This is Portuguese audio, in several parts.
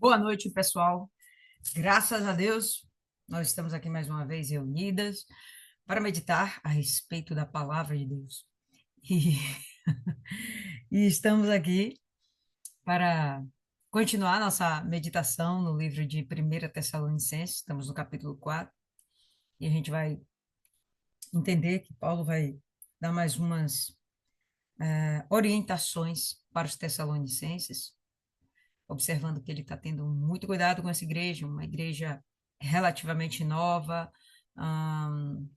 Boa noite, pessoal. Graças a Deus, nós estamos aqui mais uma vez reunidas para meditar a respeito da palavra de Deus. E, e estamos aqui para continuar nossa meditação no livro de 1 Tessalonicenses, estamos no capítulo 4, e a gente vai entender que Paulo vai dar mais umas orientações para os tessalonicenses, observando que ele está tendo muito cuidado com essa igreja, uma igreja relativamente nova, hum,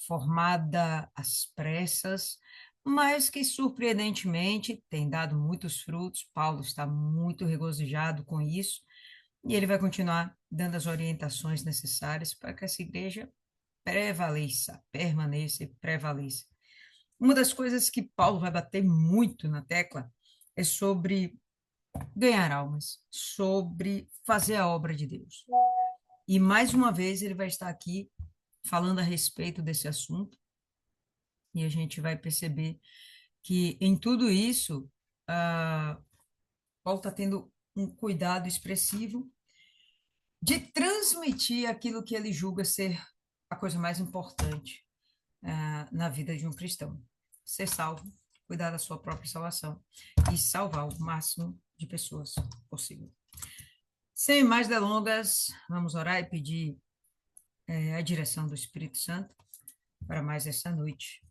formada às pressas, mas que surpreendentemente tem dado muitos frutos. Paulo está muito regozijado com isso e ele vai continuar dando as orientações necessárias para que essa igreja prevaleça, permaneça e prevaleça. Uma das coisas que Paulo vai bater muito na tecla é sobre ganhar almas, sobre fazer a obra de Deus. E mais uma vez ele vai estar aqui falando a respeito desse assunto, e a gente vai perceber que em tudo isso, Paulo está tendo um cuidado expressivo de transmitir aquilo que ele julga ser a coisa mais importante na vida de um cristão: ser salvo, cuidar da sua própria salvação e salvar o máximo de pessoas possível. Sem mais delongas, vamos orar e pedir a direção do Espírito Santo para mais essa noite.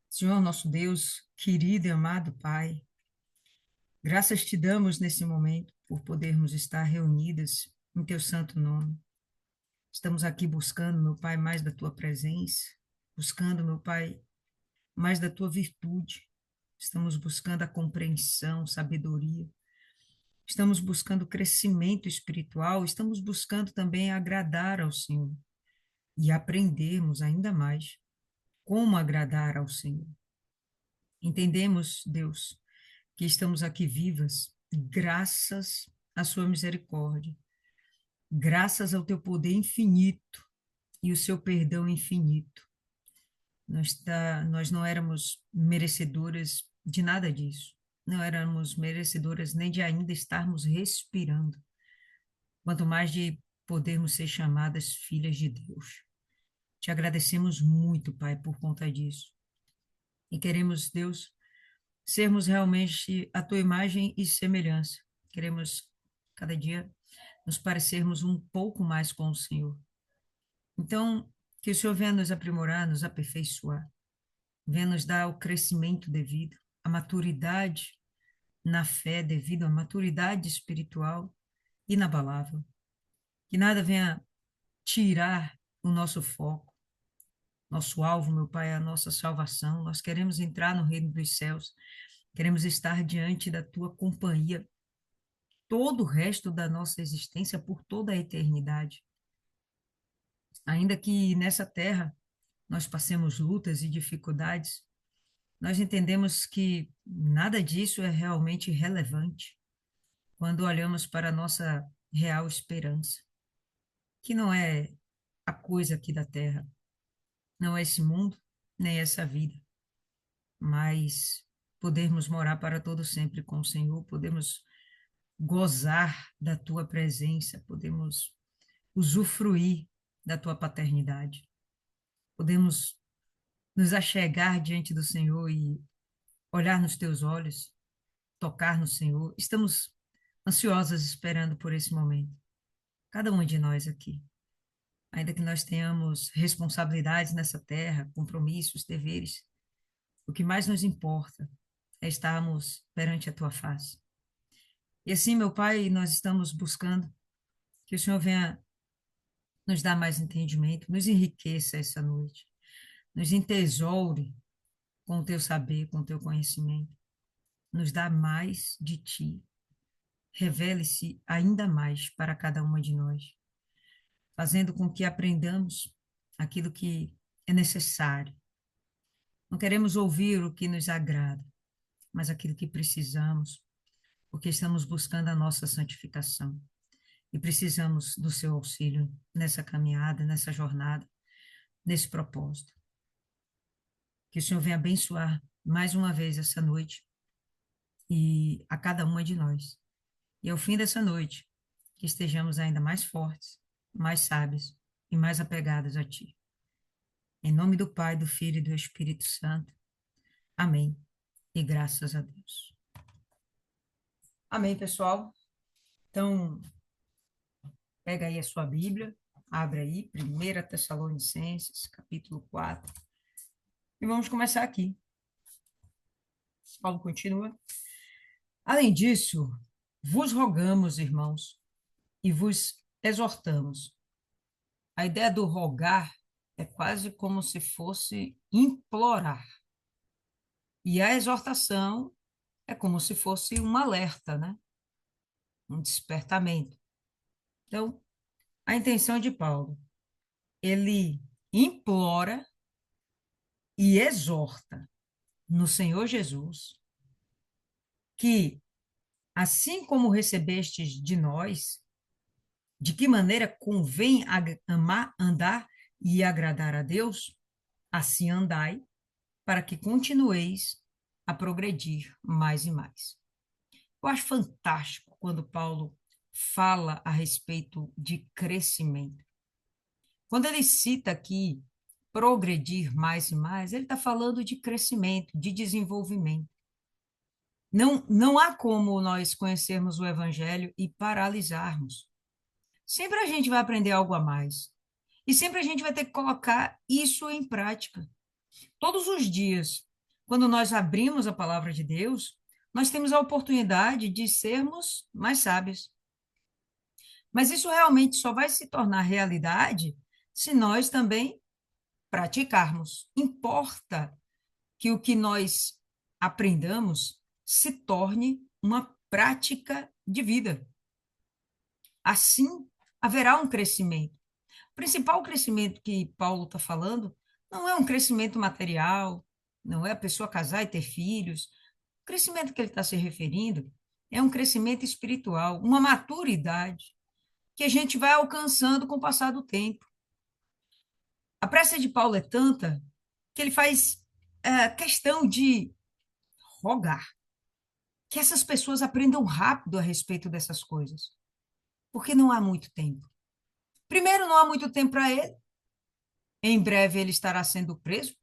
Senhor, nosso Deus, querido e amado Pai, graças te damos nesse momento por podermos estar reunidas em teu santo nome. Estamos aqui buscando, meu Pai, mais da tua presença, buscando, meu Pai, mais da tua virtude. Estamos buscando a compreensão, sabedoria. Estamos buscando crescimento espiritual, estamos buscando também agradar ao Senhor e aprendermos ainda mais como agradar ao Senhor. Entendemos, Deus, que estamos aqui vivas graças à sua misericórdia, graças ao teu poder infinito e o seu perdão infinito. Nós não éramos merecedoras de nada disso, não éramos merecedoras nem de ainda estarmos respirando, quanto mais de podermos ser chamadas filhas de Deus. Te agradecemos muito, Pai, por conta disso. E queremos, Deus, sermos realmente a tua imagem e semelhança. Queremos, cada dia, nos parecermos um pouco mais com o Senhor. Então, que o Senhor venha nos aprimorar, nos aperfeiçoar, venha nos dar o crescimento devido, a maturidade na fé devido à maturidade espiritual inabalável. Que nada venha tirar o nosso foco, nosso alvo, meu Pai, é a nossa salvação. Nós queremos entrar no reino dos céus, queremos estar diante da tua companhia todo o resto da nossa existência por toda a eternidade. Ainda que nessa terra nós passemos lutas e dificuldades, nós entendemos que nada disso é realmente relevante quando olhamos para a nossa real esperança, que não é a coisa aqui da terra, não é esse mundo, nem essa vida, mas podermos morar para todo sempre com o Senhor, podemos gozar da tua presença, podemos usufruir da tua paternidade, podemos nos achegar diante do Senhor e olhar nos teus olhos, tocar no Senhor. Estamos ansiosas esperando por esse momento, cada um de nós aqui. Ainda que nós tenhamos responsabilidades nessa terra, compromissos, deveres, o que mais nos importa é estarmos perante a tua face. E assim, meu Pai, nós estamos buscando que o Senhor venha nos dar mais entendimento, nos enriqueça essa noite, nos entesoure com o teu saber, com o teu conhecimento, nos dá mais de ti, revele-se ainda mais para cada uma de nós, fazendo com que aprendamos aquilo que é necessário. Não queremos ouvir o que nos agrada, mas aquilo que precisamos, porque estamos buscando a nossa santificação e precisamos do seu auxílio nessa caminhada, nessa jornada, nesse propósito. Que o Senhor venha abençoar mais uma vez essa noite e a cada uma de nós. e ao fim dessa noite, que estejamos ainda mais fortes, mais sábios e mais apegados a Ti. Em nome do Pai, do Filho e do Espírito Santo. Amém. E graças a Deus. Amém, pessoal. Então, pega aí a sua Bíblia, abre aí, 1 Tessalonicenses, capítulo 4, e vamos começar aqui. Paulo continua. Além disso, vos rogamos, irmãos, e vos exortamos. A ideia do rogar é quase como se fosse implorar. E a exortação é como se fosse um alerta, né? Um despertamento. Então, a intenção de Paulo, ele implora e exorta no Senhor Jesus que, assim como recebestes de nós, de que maneira convém amar, andar e agradar a Deus, assim andai, para que continueis a progredir mais e mais. Eu acho fantástico quando Paulo fala a respeito de crescimento. Quando ele cita aqui progredir mais e mais, ele está falando de crescimento, de desenvolvimento. Não há como nós conhecermos o Evangelho e paralisarmos. Sempre a gente vai aprender algo a mais. E sempre a gente vai ter que colocar isso em prática. Todos os dias, quando nós abrimos a palavra de Deus, nós temos a oportunidade de sermos mais sábios. Mas isso realmente só vai se tornar realidade se nós também praticarmos. Importa que o que nós aprendamos se torne uma prática de vida. Assim, haverá um crescimento. O principal crescimento que Paulo está falando não é um crescimento material, não é a pessoa casar e ter filhos. O crescimento que ele está se referindo é um crescimento espiritual, uma maturidade que a gente vai alcançando com o passar do tempo. A pressa de Paulo é tanta que ele faz questão de rogar que essas pessoas aprendam rápido a respeito dessas coisas, porque não há muito tempo. Primeiro, não há muito tempo para ele. Em breve ele estará sendo preso,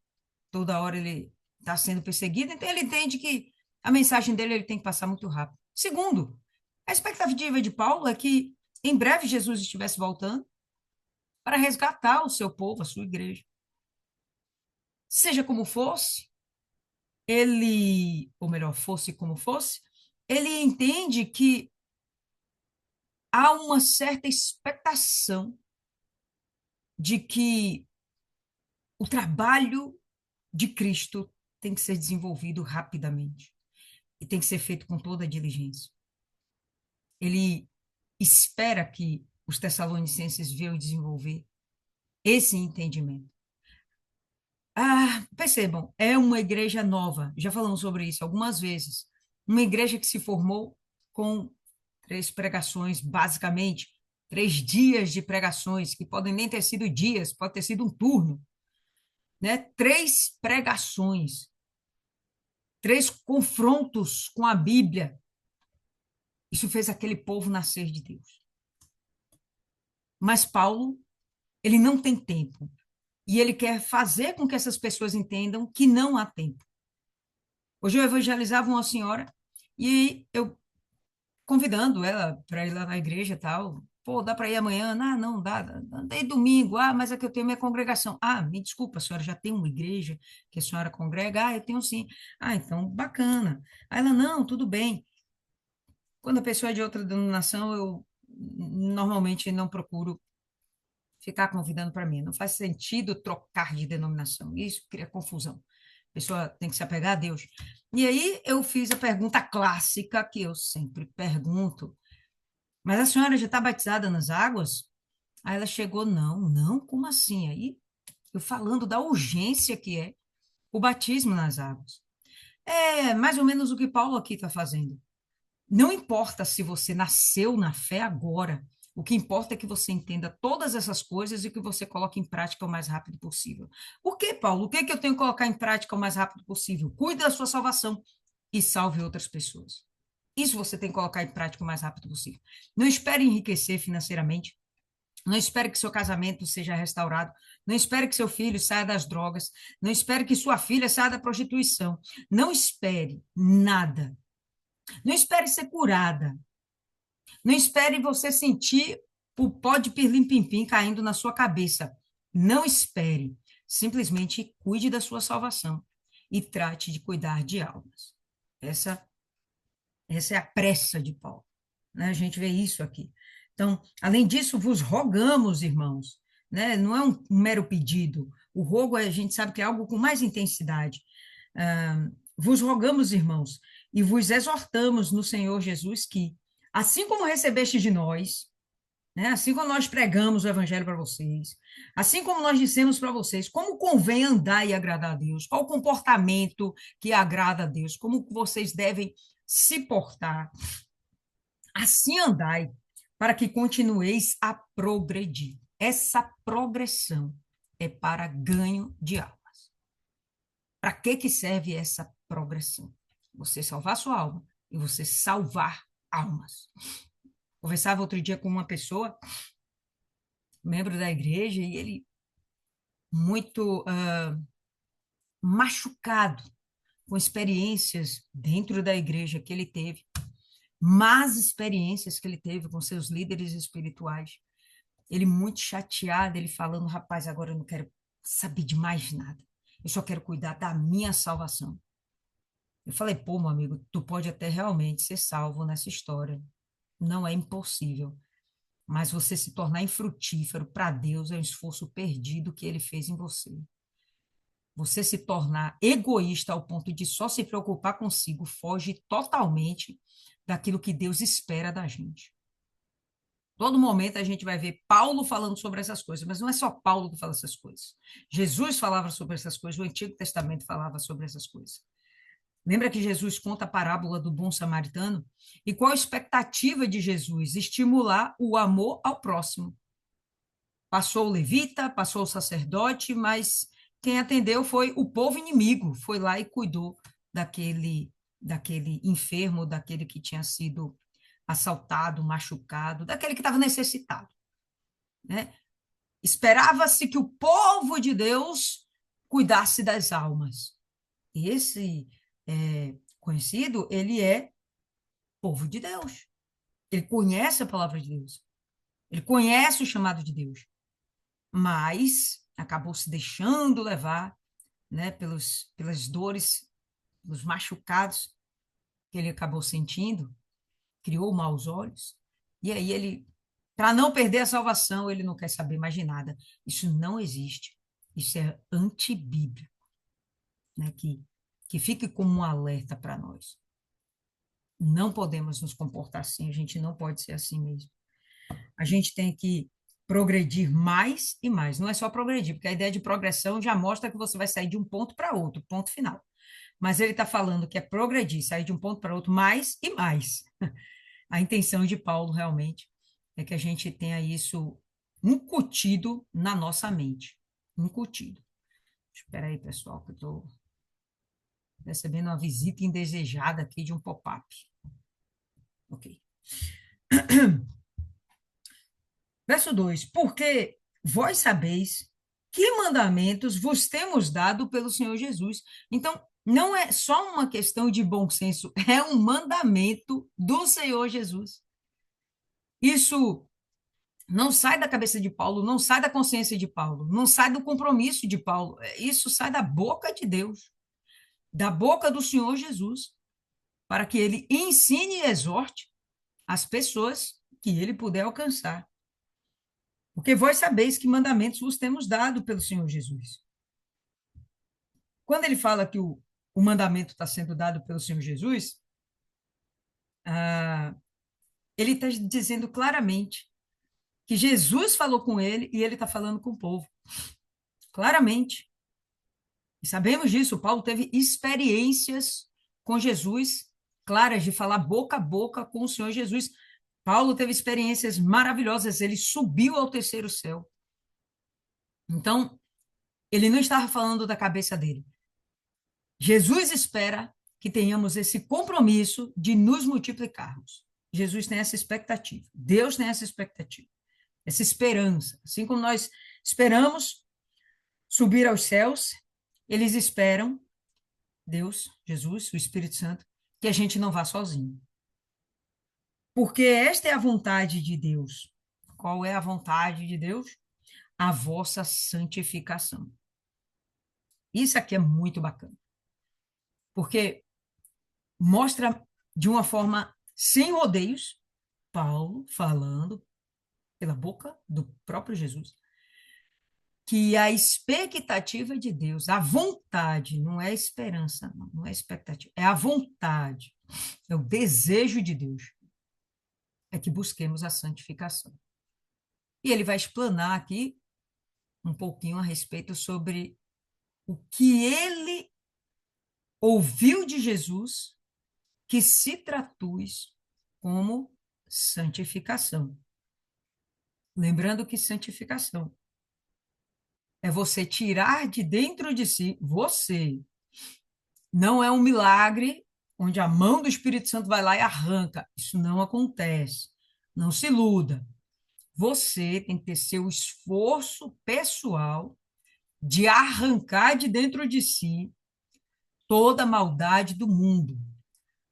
toda hora ele está sendo perseguido, então ele entende que a mensagem dele ele tem que passar muito rápido. Segundo, a expectativa de Paulo é que em breve Jesus estivesse voltando para resgatar o seu povo, a sua igreja. Seja como fosse, ele, ou melhor, fosse como fosse, ele entende que há uma certa expectação de que o trabalho de Cristo tem que ser desenvolvido rapidamente e tem que ser feito com toda a diligência. Ele espera que os tessalonicenses venham desenvolver esse entendimento. Percebam, é uma igreja nova, já falamos sobre isso algumas vezes. Uma igreja que se formou com 3 pregações, basicamente, 3 dias de pregações, que podem nem ter sido dias, pode ter sido um turno, né? 3 pregações, 3 confrontos com a Bíblia. Isso fez aquele povo nascer de Deus. Mas Paulo, ele não tem tempo. E ele quer fazer com que essas pessoas entendam que não há tempo. Hoje eu evangelizava uma senhora e eu convidando ela para ir lá na igreja e tal. Pô, dá para ir amanhã? Ah, não, dá. Daí domingo. Ah, mas é que eu tenho minha congregação. Ah, me desculpa, a senhora já tem uma igreja que a senhora congrega? Ah, eu tenho sim. Ah, então, bacana. Aí ela, não, tudo bem. Quando a pessoa é de outra denominação, eu normalmente não procuro ficar convidando para mim. Não faz sentido trocar de denominação. Isso cria confusão. A pessoa tem que se apegar a Deus. E aí eu fiz a pergunta clássica que eu sempre pergunto. Mas a senhora já está batizada nas águas? Aí ela chegou, não, como assim? Aí eu falando da urgência que é o batismo nas águas. É mais ou menos o que Paulo aqui está fazendo. Não importa se você nasceu na fé agora, o que importa é que você entenda todas essas coisas e que você coloque em prática o mais rápido possível. Por que, Paulo? O que é que eu tenho que colocar em prática o mais rápido possível? Cuide da sua salvação e salve outras pessoas. Isso você tem que colocar em prática o mais rápido possível. Não espere enriquecer financeiramente. Não espere que seu casamento seja restaurado. Não espere que seu filho saia das drogas. Não espere que sua filha saia da prostituição. Não espere nada. Não espere ser curada. Não espere você sentir o pó de pirlim-pim-pim caindo na sua cabeça. Não espere. Simplesmente cuide da sua salvação e trate de cuidar de almas. Essa, essa é a pressa de Paulo, né? A gente vê isso aqui. Então, além disso, vos rogamos, irmãos, né? Não é um mero pedido. O rogo, a gente sabe que é algo com mais intensidade. Vos rogamos, irmãos, e vos exortamos no Senhor Jesus que, assim como recebeste de nós, né? Assim como nós pregamos o evangelho para vocês, assim como nós dissemos para vocês como convém andar e agradar a Deus, qual o comportamento que agrada a Deus, como vocês devem se portar, assim andai, para que continueis a progredir. Essa progressão é para ganho de almas. Para que serve essa progressão? Você salvar sua alma e você salvar almas. Conversava outro dia com uma pessoa, membro da igreja, e ele muito machucado com experiências dentro da igreja que ele teve, más experiências que ele teve com seus líderes espirituais. Ele muito chateado, ele falando, rapaz, agora eu não quero saber de mais nada. Eu só quero cuidar da minha salvação. Eu falei, pô, meu amigo, tu pode até realmente ser salvo nessa história. Não é impossível. Mas você se tornar infrutífero para Deus é um esforço perdido que ele fez em você. Você se tornar egoísta ao ponto de só se preocupar consigo foge totalmente daquilo que Deus espera da gente. Todo momento a gente vai ver Paulo falando sobre essas coisas, mas não é só Paulo que fala essas coisas. Jesus falava sobre essas coisas, o Antigo Testamento falava sobre essas coisas. Lembra que Jesus conta a parábola do bom samaritano? E qual a expectativa de Jesus? Estimular o amor ao próximo. Passou o levita, passou o sacerdote, mas quem atendeu foi o povo inimigo, foi lá e cuidou daquele enfermo, daquele que tinha sido assaltado, machucado, daquele que estava necessitado, né? Esperava-se que o povo de Deus cuidasse das almas. Esse conhecido, ele é povo de Deus. Ele conhece a palavra de Deus. Ele conhece o chamado de Deus. Mas acabou se deixando levar, né, pelas dores, pelos machucados que ele acabou sentindo, criou maus olhos, e aí ele, para não perder a salvação, ele não quer saber mais de nada. Isso não existe. Isso é antibíblico, né, que fique como um alerta para nós. Não podemos nos comportar assim, a gente não pode ser assim mesmo. A gente tem que progredir mais e mais. Não é só progredir, porque a ideia de progressão já mostra que você vai sair de um ponto para outro, ponto final. Mas ele está falando que é progredir, sair de um ponto para outro mais e mais. A intenção de Paulo realmente é que a gente tenha isso incutido na nossa mente. Incutido. Espera aí, pessoal, que eu estou recebendo uma visita indesejada aqui de um pop-up. Ok. Verso 2: Porque vós sabeis que mandamentos vos temos dado pelo Senhor Jesus. Então, não é só uma questão de bom senso, é um mandamento do Senhor Jesus. Isso não sai da cabeça de Paulo, não sai da consciência de Paulo, não sai do compromisso de Paulo. Isso sai da boca de Deus, da boca do Senhor Jesus, para que ele ensine e exorte as pessoas que ele puder alcançar. Porque vós sabeis que mandamentos vos temos dado pelo Senhor Jesus. Quando ele fala que o mandamento está sendo dado pelo Senhor Jesus, ele está dizendo claramente que Jesus falou com ele e ele está falando com o povo. Claramente. E sabemos disso, Paulo teve experiências com Jesus, claras, de falar boca a boca com o Senhor Jesus. Paulo teve experiências maravilhosas, ele subiu ao terceiro céu. Então, ele não estava falando da cabeça dele. Jesus espera que tenhamos esse compromisso de nos multiplicarmos. Jesus tem essa expectativa, Deus tem essa expectativa, essa esperança. Assim como nós esperamos subir aos céus, eles esperam, Deus, Jesus, o Espírito Santo, que a gente não vá sozinho. Porque esta é a vontade de Deus. Qual é a vontade de Deus? A vossa santificação. Isso aqui é muito bacana, porque mostra de uma forma sem rodeios, Paulo falando pela boca do próprio Jesus, que a expectativa de Deus, a vontade, não é esperança, não é expectativa, é a vontade, é o desejo de Deus, é que busquemos a santificação. E ele vai explanar aqui um pouquinho a respeito sobre o que ele ouviu de Jesus que se traduz como santificação. Lembrando que santificação é você tirar de dentro de si você. Não é um milagre onde a mão do Espírito Santo vai lá e arranca. Isso não acontece. Não se iluda. Você tem que ter seu esforço pessoal de arrancar de dentro de si toda a maldade do mundo,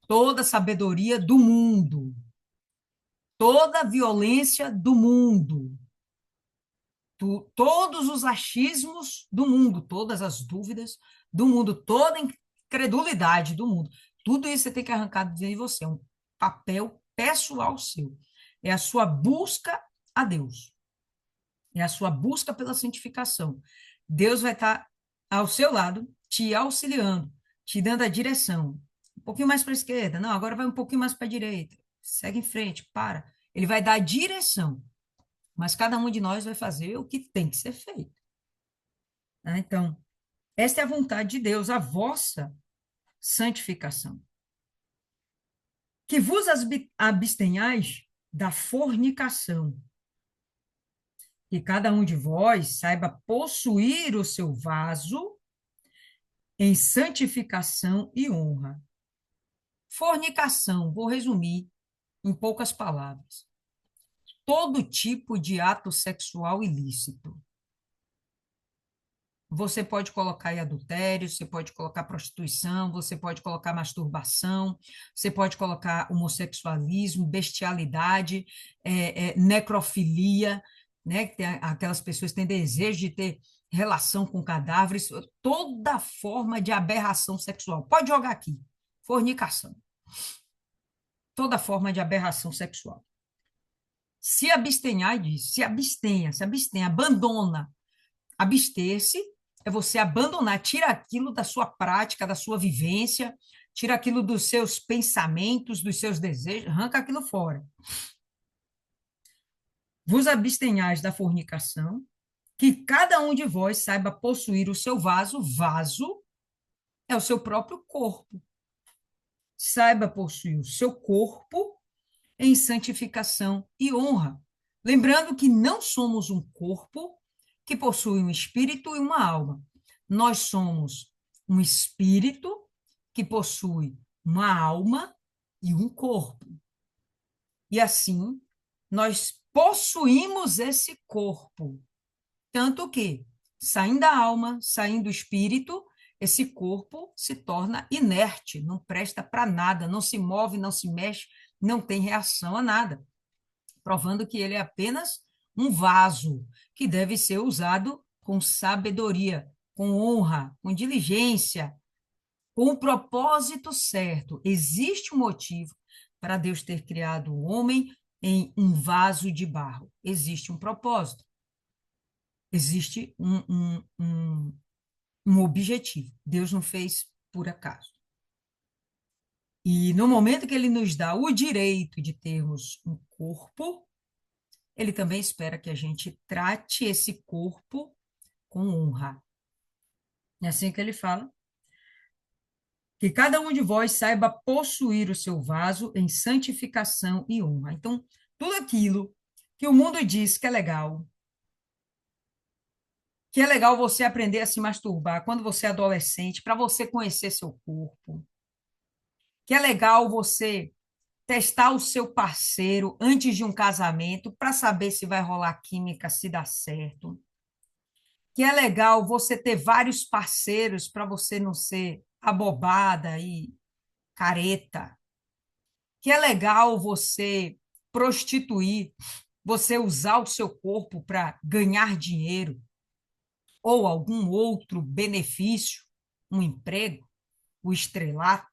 toda a sabedoria do mundo, toda a violência do mundo, todos os achismos do mundo, todas as dúvidas do mundo, toda a incredulidade do mundo. Tudo isso você tem que arrancar de você, é um papel pessoal seu. É a sua busca a Deus. É a sua busca pela santificação. Deus vai estar ao seu lado, te auxiliando, te dando a direção. Um pouquinho mais para a esquerda, não, agora vai um pouquinho mais para a direita. Segue em frente, para. Ele vai dar a direção, mas cada um de nós vai fazer o que tem que ser feito. Tá? Então, esta é a vontade de Deus, a vossa santificação. Que vos abstenhais da fornicação, que cada um de vós saiba possuir o seu vaso em santificação e honra. Fornicação, vou resumir em poucas palavras. Todo tipo de ato sexual ilícito. Você pode colocar aí adultério, você pode colocar prostituição, você pode colocar masturbação, você pode colocar homossexualismo, bestialidade, necrofilia, né? Que tem aquelas pessoas que têm desejo de ter relação com cadáveres, toda forma de aberração sexual. Pode jogar aqui. Fornicação. Toda forma de aberração sexual. Se abstenhar disso, se abstenha, abandona. Abster-se é você abandonar, tira aquilo da sua prática, da sua vivência, tira aquilo dos seus pensamentos, dos seus desejos, arranca aquilo fora. Vos abstenhais da fornicação, que cada um de vós saiba possuir o seu vaso, vaso é o seu próprio corpo. Saiba possuir o seu corpo em santificação e honra. Lembrando que não somos um corpo que possui um espírito e uma alma. Nós somos um espírito que possui uma alma e um corpo. E assim, nós possuímos esse corpo. Tanto que, saindo da alma, saindo do espírito, esse corpo se torna inerte, não presta para nada, não se move, não se mexe, não tem reação a nada, provando que ele é apenas um vaso que deve ser usado com sabedoria, com honra, com diligência, com o propósito certo. Existe um motivo para Deus ter criado o homem em um vaso de barro. Existe um propósito. Existe um objetivo. Deus não fez por acaso. E no momento que ele nos dá o direito de termos um corpo, ele também espera que a gente trate esse corpo com honra. É assim que ele fala. Que cada um de vós saiba possuir o seu vaso em santificação e honra. Então, tudo aquilo que o mundo diz que é legal você aprender a se masturbar quando você é adolescente, para você conhecer seu corpo, que é legal você testar o seu parceiro antes de um casamento para saber se vai rolar química, se dá certo. Que é legal você ter vários parceiros para você não ser abobada e careta. Que é legal você prostituir, você usar o seu corpo para ganhar dinheiro ou algum outro benefício, um emprego, o estrelato.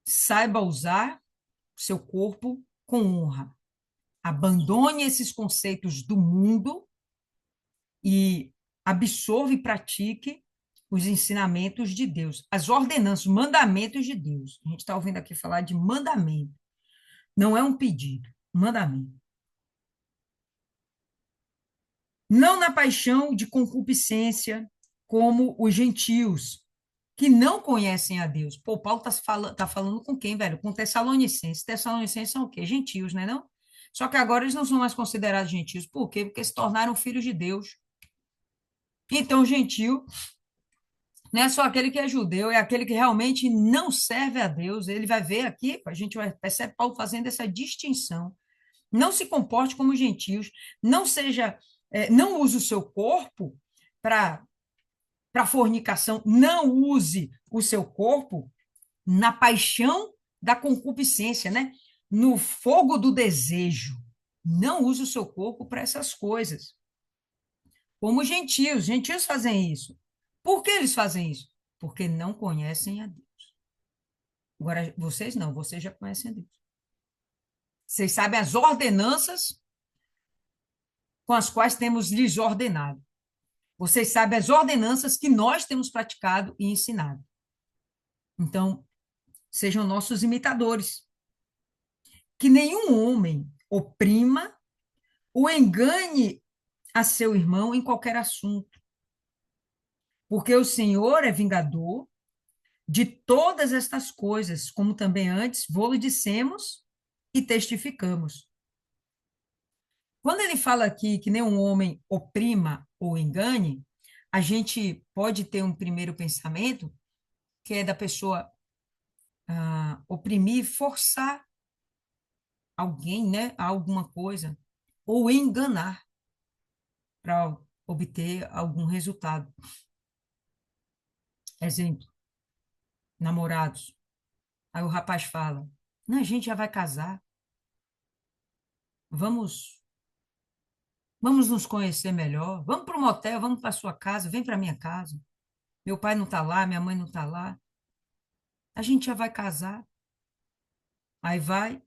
Saiba usar o seu corpo com honra. Abandone esses conceitos do mundo e absorva e pratique os ensinamentos de Deus, as ordenanças, os mandamentos de Deus. A gente está ouvindo aqui falar de mandamento. Não é um pedido, mandamento. Não na paixão de concupiscência, como os gentios, que não conhecem a Deus. Pô, Paulo tá falando com quem, velho? Com Tessalonicenses. Tessalonicenses são o quê? Gentios, né, não? Só que agora eles não são mais considerados gentios. Por quê? Porque se tornaram filhos de Deus. Então, gentio não é só aquele que é judeu, é aquele que realmente não serve a Deus. Ele vai ver aqui, a gente vai perceber Paulo fazendo essa distinção. Não se comporte como gentios, não seja, não use o seu corpo para fornicação, não use o seu corpo na paixão da concupiscência, né? No fogo do desejo. Não use o seu corpo para essas coisas. Como gentios, gentios fazem isso. Por que eles fazem isso? Porque não conhecem a Deus. Agora, vocês não, vocês já conhecem a Deus. Vocês sabem as ordenanças com as quais temos lhes ordenado. Vocês sabem as ordenanças que nós temos praticado e ensinado. Então, sejam nossos imitadores. Que nenhum homem oprima ou engane a seu irmão em qualquer assunto, porque o Senhor é vingador de todas estas coisas, como também antes vou-lhe dissemos e testificamos. Quando ele fala aqui que nenhum homem oprima ou engane, a gente pode ter um primeiro pensamento que é da pessoa oprimir, forçar alguém, né, a alguma coisa, ou enganar para obter algum resultado. Exemplo, namorados. Aí o rapaz fala: não, a gente já vai casar. Vamos, vamos nos conhecer melhor. Vamos para um motel, vamos para sua casa, vem para minha casa. Meu pai não está lá, minha mãe não está lá. A gente já vai casar. Aí vai,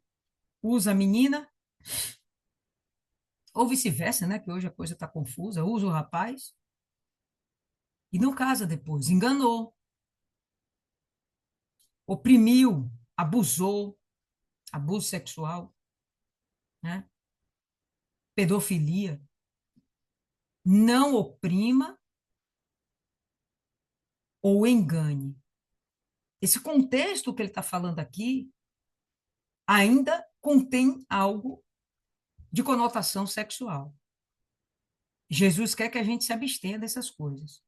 usa a menina, ou vice-versa, né? Que hoje a coisa está confusa. Usa o rapaz e não casa depois. Enganou, oprimiu, abusou, abuso sexual, né? Pedofilia. Não oprima ou engane. Esse contexto que ele está falando aqui ainda contém algo de conotação sexual. Jesus quer que a gente se abstenha dessas coisas.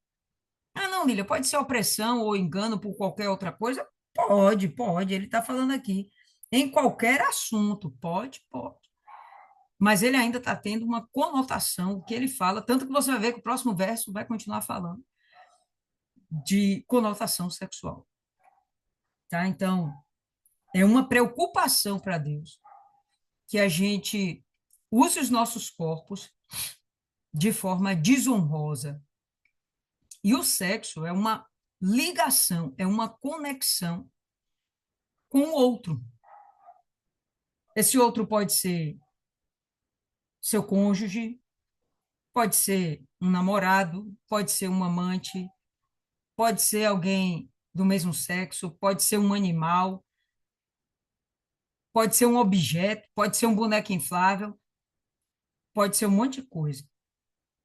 Ah, não, Lília, pode ser opressão ou engano por qualquer outra coisa? Pode, pode. Ele está falando aqui. Em qualquer assunto, pode, pode. Mas ele ainda está tendo uma conotação que ele fala, tanto que você vai ver que o próximo verso vai continuar falando de conotação sexual. Tá? Então, é uma preocupação para Deus que a gente use os nossos corpos de forma desonrosa. E o sexo é uma ligação, é uma conexão com o outro. Esse outro pode ser seu cônjuge, pode ser um namorado, pode ser um amante, pode ser alguém do mesmo sexo, pode ser um animal, pode ser um objeto, pode ser um boneco inflável, pode ser um monte de coisa.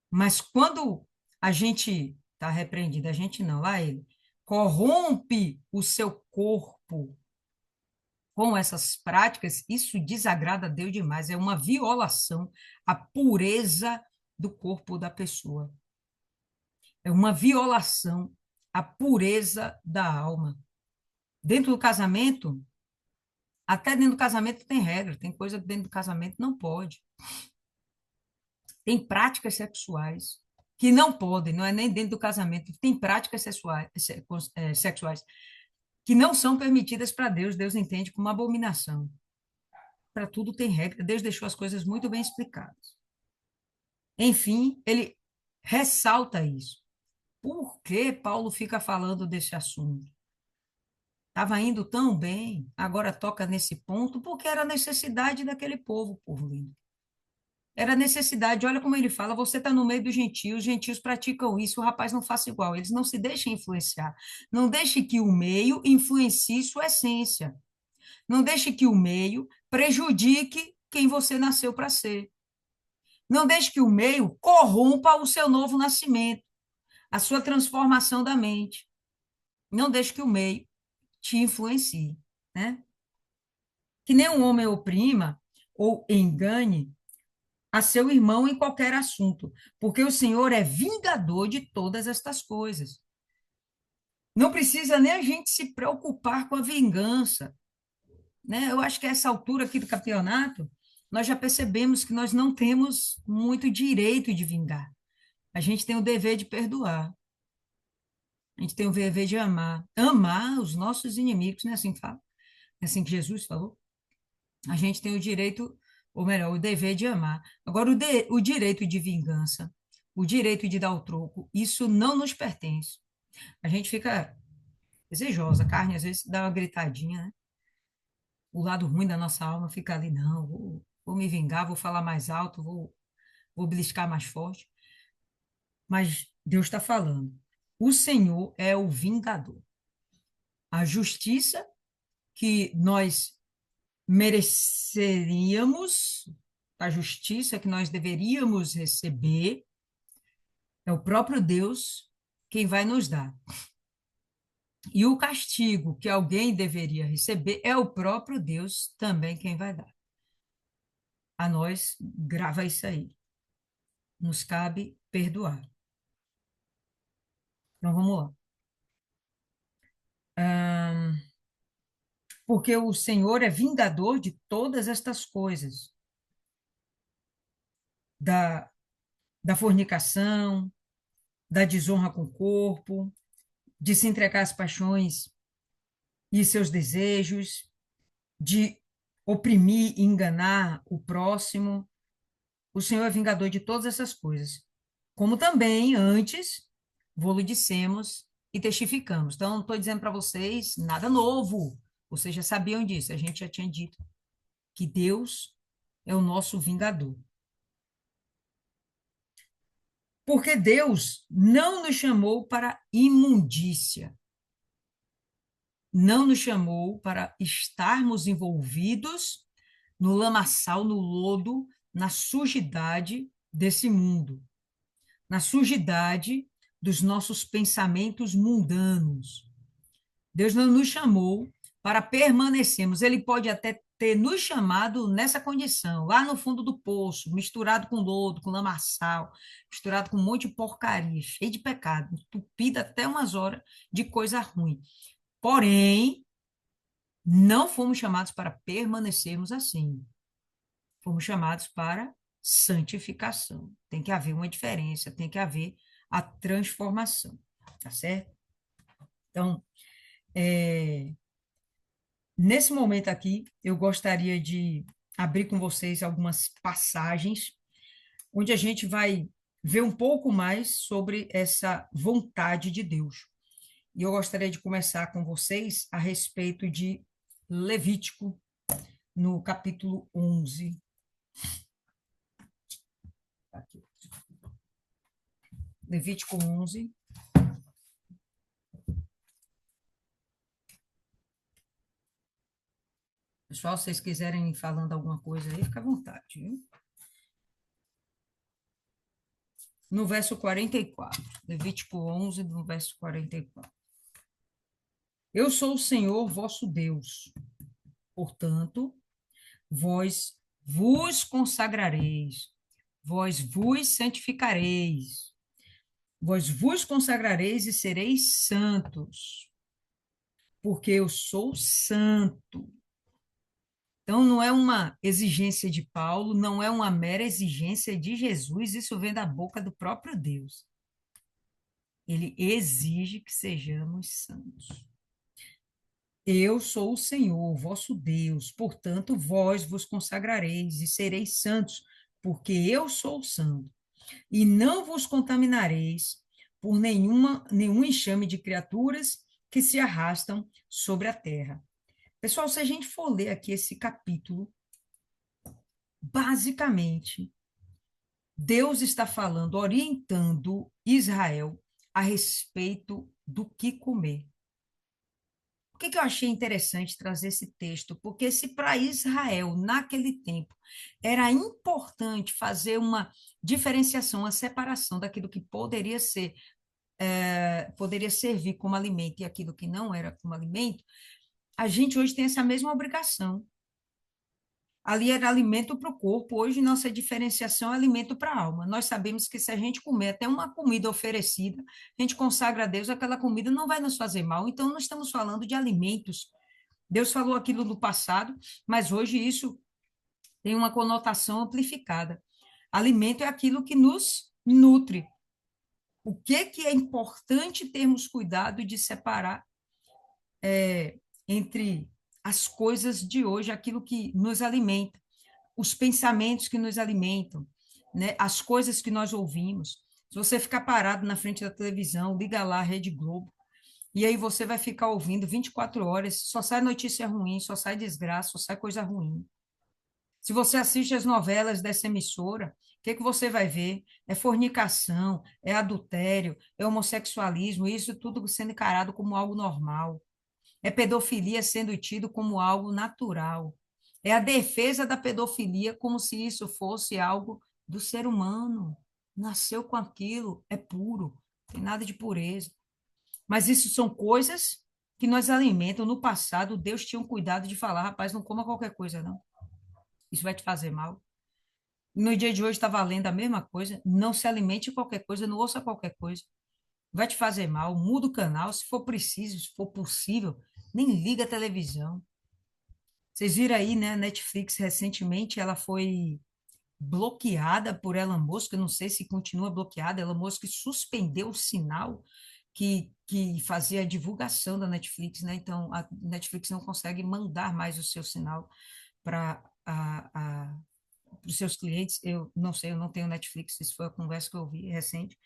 Mas quando a gente está repreendido, a gente não, lá ele corrompe o seu corpo com essas práticas, isso desagrada a Deus demais, é uma violação à pureza do corpo da pessoa. É uma violação à pureza da alma. Dentro do casamento, até dentro do casamento tem regra, tem coisa que dentro do casamento não pode. Tem práticas sexuais que não podem, não é nem dentro do casamento, tem práticas sexuais que não são permitidas para Deus, Deus entende como abominação. Para tudo tem regra, Deus deixou as coisas muito bem explicadas. Enfim, ele ressalta isso. Por que Paulo fica falando desse assunto? Estava indo tão bem, agora toca nesse ponto, porque era a necessidade daquele povo, povo lindo. Era necessidade, olha como ele fala, você está no meio dos gentios, os gentios praticam isso, o rapaz não faça igual, eles não se deixem influenciar. Não deixe que o meio influencie sua essência. Não deixe que o meio prejudique quem você nasceu para ser. Não deixe que o meio corrompa o seu novo nascimento, a sua transformação da mente. Não deixe que o meio te influencie, né? Que nem um homem oprima ou engane a seu irmão em qualquer assunto, porque o Senhor é vingador de todas estas coisas. Não precisa nem a gente se preocupar com a vingança, né? Eu acho que a essa altura aqui do campeonato, nós já percebemos que nós não temos muito direito de vingar. A gente tem o dever de perdoar. A gente tem o dever de amar. Amar os nossos inimigos, não é assim que fala? É assim que Jesus falou? A gente tem o direito, ou melhor, o dever de amar. Agora, o direito de vingança, o direito de dar o troco, isso não nos pertence. A gente fica desejosa, a carne às vezes dá uma gritadinha, né? O lado ruim da nossa alma fica ali, não, vou me vingar, vou falar mais alto, vou beliscar mais forte. Mas Deus está falando. O Senhor é o vingador. A justiça que nós mereceríamos, a justiça que nós deveríamos receber, é o próprio Deus quem vai nos dar. E o castigo que alguém deveria receber é o próprio Deus também quem vai dar. A nós, grava isso aí. Nos cabe perdoar. Então, vamos lá. Porque o Senhor é vingador de todas estas coisas. Da, da fornicação, da desonra com o corpo, de se entregar às paixões e seus desejos, de oprimir e enganar o próximo. O Senhor é vingador de todas essas coisas. Como também antes vou-lo dissemos e testificamos. Então, não estou dizendo para vocês nada novo. Vocês já sabiam disso, a gente já tinha dito que Deus é o nosso vingador. Porque Deus não nos chamou para imundícia, não nos chamou para estarmos envolvidos no lamaçal, no lodo, na sujidade desse mundo, na sujidade dos nossos pensamentos mundanos. Deus não nos chamou para permanecermos. Ele pode até ter nos chamado nessa condição, lá no fundo do poço, misturado com lodo, com lamaçal, misturado com um monte de porcaria, cheio de pecado, entupido até umas horas de coisa ruim. Porém, não fomos chamados para permanecermos assim. Fomos chamados para santificação. Tem que haver uma diferença, tem que haver a transformação, tá certo? Então, nesse momento aqui, eu gostaria de abrir com vocês algumas passagens onde a gente vai ver um pouco mais sobre essa vontade de Deus. E eu gostaria de começar com vocês a respeito de Levítico, no capítulo 11. Aqui. Levítico 11. Pessoal, se vocês quiserem ir falando alguma coisa aí, fica à vontade, viu? No verso 44, Levítico 11, no verso 44. Eu sou o Senhor vosso Deus, portanto, vós vos consagrareis, vós vos santificareis, vós vos consagrareis e sereis santos, porque eu sou santo. Então, não é uma exigência de Paulo, não é uma mera exigência de Jesus, isso vem da boca do próprio Deus. Ele exige que sejamos santos. Eu sou o Senhor, vosso Deus, portanto, vós vos consagrareis e sereis santos, porque eu sou santo. E não vos contaminareis por nenhum enxame de criaturas que se arrastam sobre a terra. Pessoal, se a gente for ler aqui esse capítulo, basicamente, Deus está falando, orientando Israel a respeito do que comer. Por que eu achei interessante trazer esse texto? Porque se para Israel, naquele tempo, era importante fazer uma diferenciação, uma separação daquilo que poderia servir como alimento e aquilo que não era como alimento, a gente hoje tem essa mesma obrigação. Ali era alimento para o corpo, hoje nossa diferenciação é alimento para a alma. Nós sabemos que se a gente comer até uma comida oferecida, a gente consagra a Deus, aquela comida não vai nos fazer mal. Então, não estamos falando de alimentos. Deus falou aquilo no passado, mas hoje isso tem uma conotação amplificada. Alimento é aquilo que nos nutre. O que é importante termos cuidado de separar entre as coisas de hoje, aquilo que nos alimenta, os pensamentos que nos alimentam, né? As coisas que nós ouvimos. Se você ficar parado na frente da televisão, liga lá a Rede Globo, e aí você vai ficar ouvindo 24 horas, só sai notícia ruim, só sai desgraça, só sai coisa ruim. Se você assiste as novelas dessa emissora, o que você vai ver? É fornicação, é adultério, é homossexualismo, isso tudo sendo encarado como algo normal. É pedofilia sendo tido como algo natural. É a defesa da pedofilia como se isso fosse algo do ser humano. Nasceu com aquilo, é puro, não tem nada de pureza. Mas isso são coisas que nós alimentam. No passado, Deus tinha um cuidado de falar, rapaz, não coma qualquer coisa, não. Isso vai te fazer mal. No dia de hoje está valendo a mesma coisa. Não se alimente qualquer coisa, não ouça qualquer coisa. Vai te fazer mal, muda o canal, se for preciso, se for possível, nem liga a televisão. Vocês viram aí, né? A Netflix recentemente ela foi bloqueada por Elon Musk, eu não sei se continua bloqueada. Elon Musk suspendeu o sinal que fazia a divulgação da Netflix, né? Então a Netflix não consegue mandar mais o seu sinal para os seus clientes. Eu não sei, eu não tenho Netflix, isso foi a conversa que eu ouvi recente,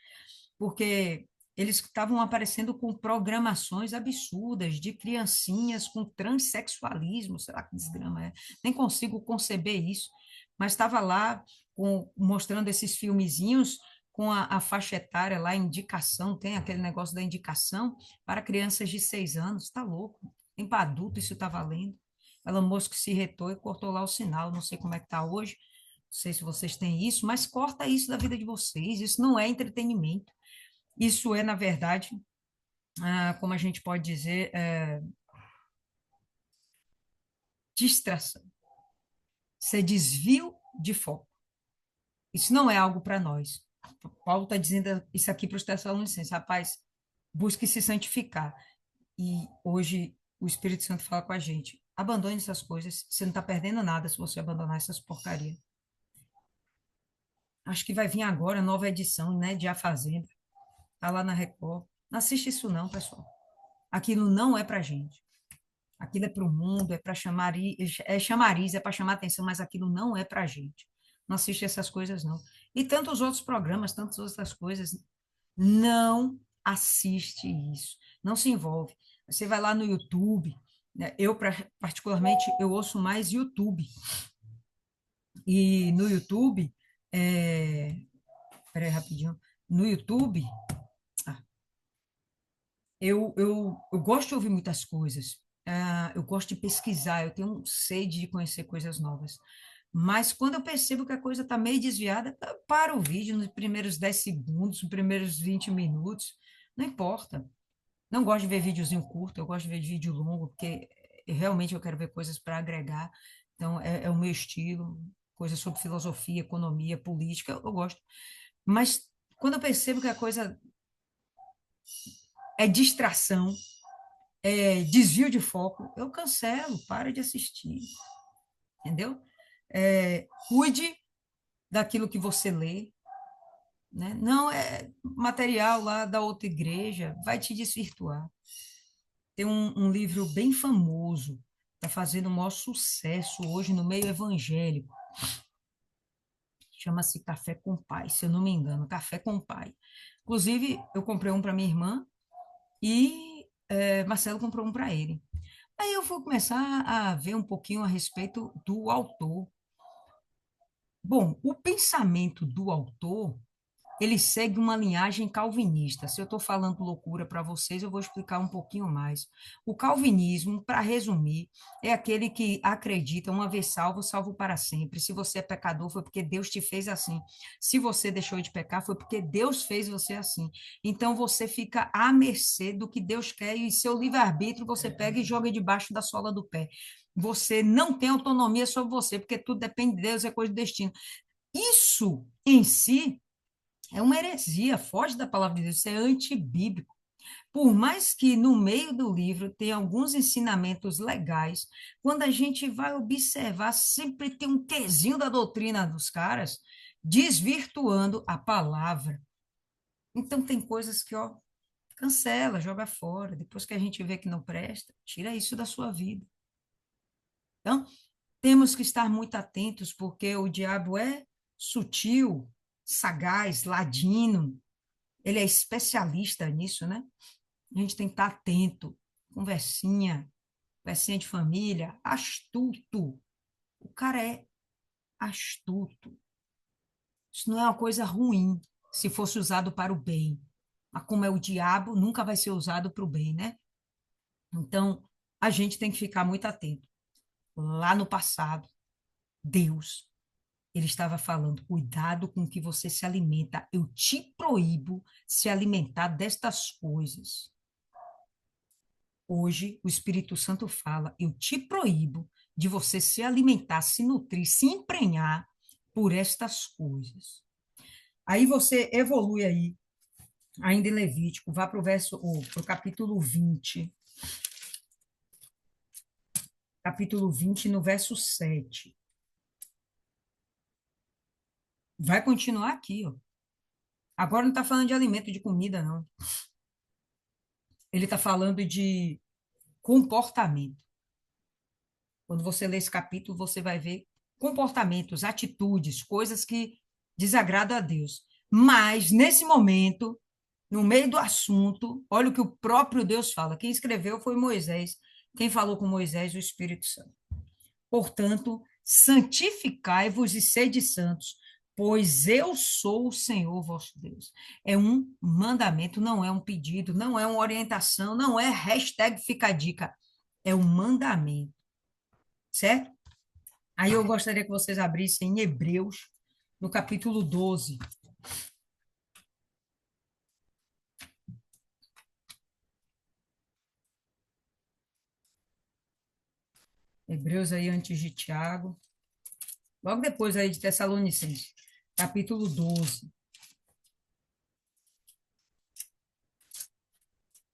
porque eles estavam aparecendo com programações absurdas de criancinhas com transexualismo, sei lá que desgrama é, nem consigo conceber isso, mas estava lá mostrando esses filmezinhos com a faixa etária lá, indicação, tem aquele negócio da indicação para crianças de 6 anos, está louco, tem para adulto, isso está valendo. Elon Musk se retou e cortou lá o sinal, não sei como é que está hoje, não sei se vocês têm isso, mas corta isso da vida de vocês, isso não é entretenimento. Isso é, na verdade, como a gente pode dizer, distração. Isso é desvio de foco. Isso não é algo para nós. Paulo está dizendo isso aqui para os Tessalonicenses, rapaz, busque se santificar. E hoje o Espírito Santo fala com a gente, abandone essas coisas, você não está perdendo nada se você abandonar essas porcarias. Acho que vai vir agora a nova edição, né, de A Fazenda, tá lá na Record. Não assiste isso não, pessoal. Aquilo não é para gente. Aquilo é para o mundo, é para chamar, é chamariz, é para chamar atenção, mas aquilo não é para a gente. Não assiste essas coisas, não. E tantos outros programas, tantas outras coisas, não assiste isso. Não se envolve. Você vai lá no YouTube, né? Eu, particularmente, eu ouço mais YouTube. E no YouTube, peraí, rapidinho. No YouTube, ah, eu gosto de ouvir muitas coisas. Eu gosto de pesquisar, eu tenho sede de conhecer coisas novas. Mas quando eu percebo que a coisa está meio desviada, eu paro o vídeo nos primeiros 10 segundos, nos primeiros 20 minutos, não importa. Não gosto de ver videozinho curto, eu gosto de ver vídeo longo, porque realmente eu quero ver coisas para agregar. Então, é o meu estilo, coisas sobre filosofia, economia, política, eu gosto. Mas quando eu percebo que a coisa é distração, desvio de foco, eu cancelo, para de assistir, entendeu? Cuide daquilo que você lê, né? Não é material lá da outra igreja, vai te desvirtuar. Tem um livro bem famoso, está fazendo o maior sucesso hoje no meio evangélico, chama-se Café com Pai, se eu não me engano, Café com Pai. Inclusive, eu comprei um para minha irmã e Marcelo comprou um para ele. Aí eu fui começar a ver um pouquinho a respeito do autor. Bom, o pensamento do autor ele segue uma linhagem calvinista. Se eu estou falando loucura para vocês, eu vou explicar um pouquinho mais. O calvinismo, para resumir, é aquele que acredita, uma vez salvo, salvo para sempre. Se você é pecador, foi porque Deus te fez assim. Se você deixou de pecar, foi porque Deus fez você assim. Então você fica à mercê do que Deus quer e seu livre-arbítrio você pega e joga debaixo da sola do pé. Você não tem autonomia sobre você, porque tudo depende de Deus, é coisa do destino. Isso em si é uma heresia, foge da palavra de Deus, isso é antibíblico. Por mais que no meio do livro tenha alguns ensinamentos legais, quando a gente vai observar, sempre tem um quezinho da doutrina dos caras desvirtuando a palavra. Então tem coisas que, ó, cancela, joga fora. Depois que a gente vê que não presta, tira isso da sua vida. Então, temos que estar muito atentos, porque o diabo é sutil, sagaz, ladino, ele é especialista nisso, né? A gente tem que estar atento. Conversinha de família, astuto. O cara é astuto. Isso não é uma coisa ruim se fosse usado para o bem. Mas como é o diabo, nunca vai ser usado para o bem, né? Então, a gente tem que ficar muito atento. Lá no passado, Deus, ele estava falando, cuidado com o que você se alimenta. Eu te proíbo se alimentar destas coisas. Hoje, o Espírito Santo fala: eu te proíbo de você se alimentar, se nutrir, se emprenhar por estas coisas. Aí você evolui aí, ainda em Levítico, vá para o pro capítulo 20, capítulo 20, no verso 7. Vai continuar aqui, ó. Agora não está falando de alimento, de comida, não. Ele está falando de comportamento. Quando você lê esse capítulo, você vai ver comportamentos, atitudes, coisas que desagradam a Deus. Mas, nesse momento, no meio do assunto, olha o que o próprio Deus fala. Quem escreveu foi Moisés. Quem falou com Moisés? O Espírito Santo. Portanto, santificai-vos e sede santos, pois eu sou o Senhor vosso Deus. É um mandamento, não é um pedido, não é uma orientação, não é hashtag fica a dica. É um mandamento, certo? Aí eu gostaria que vocês abrissem em Hebreus, no capítulo 12. Hebreus aí antes de Tiago. Logo depois aí de Tessalonicenses. Capítulo 12.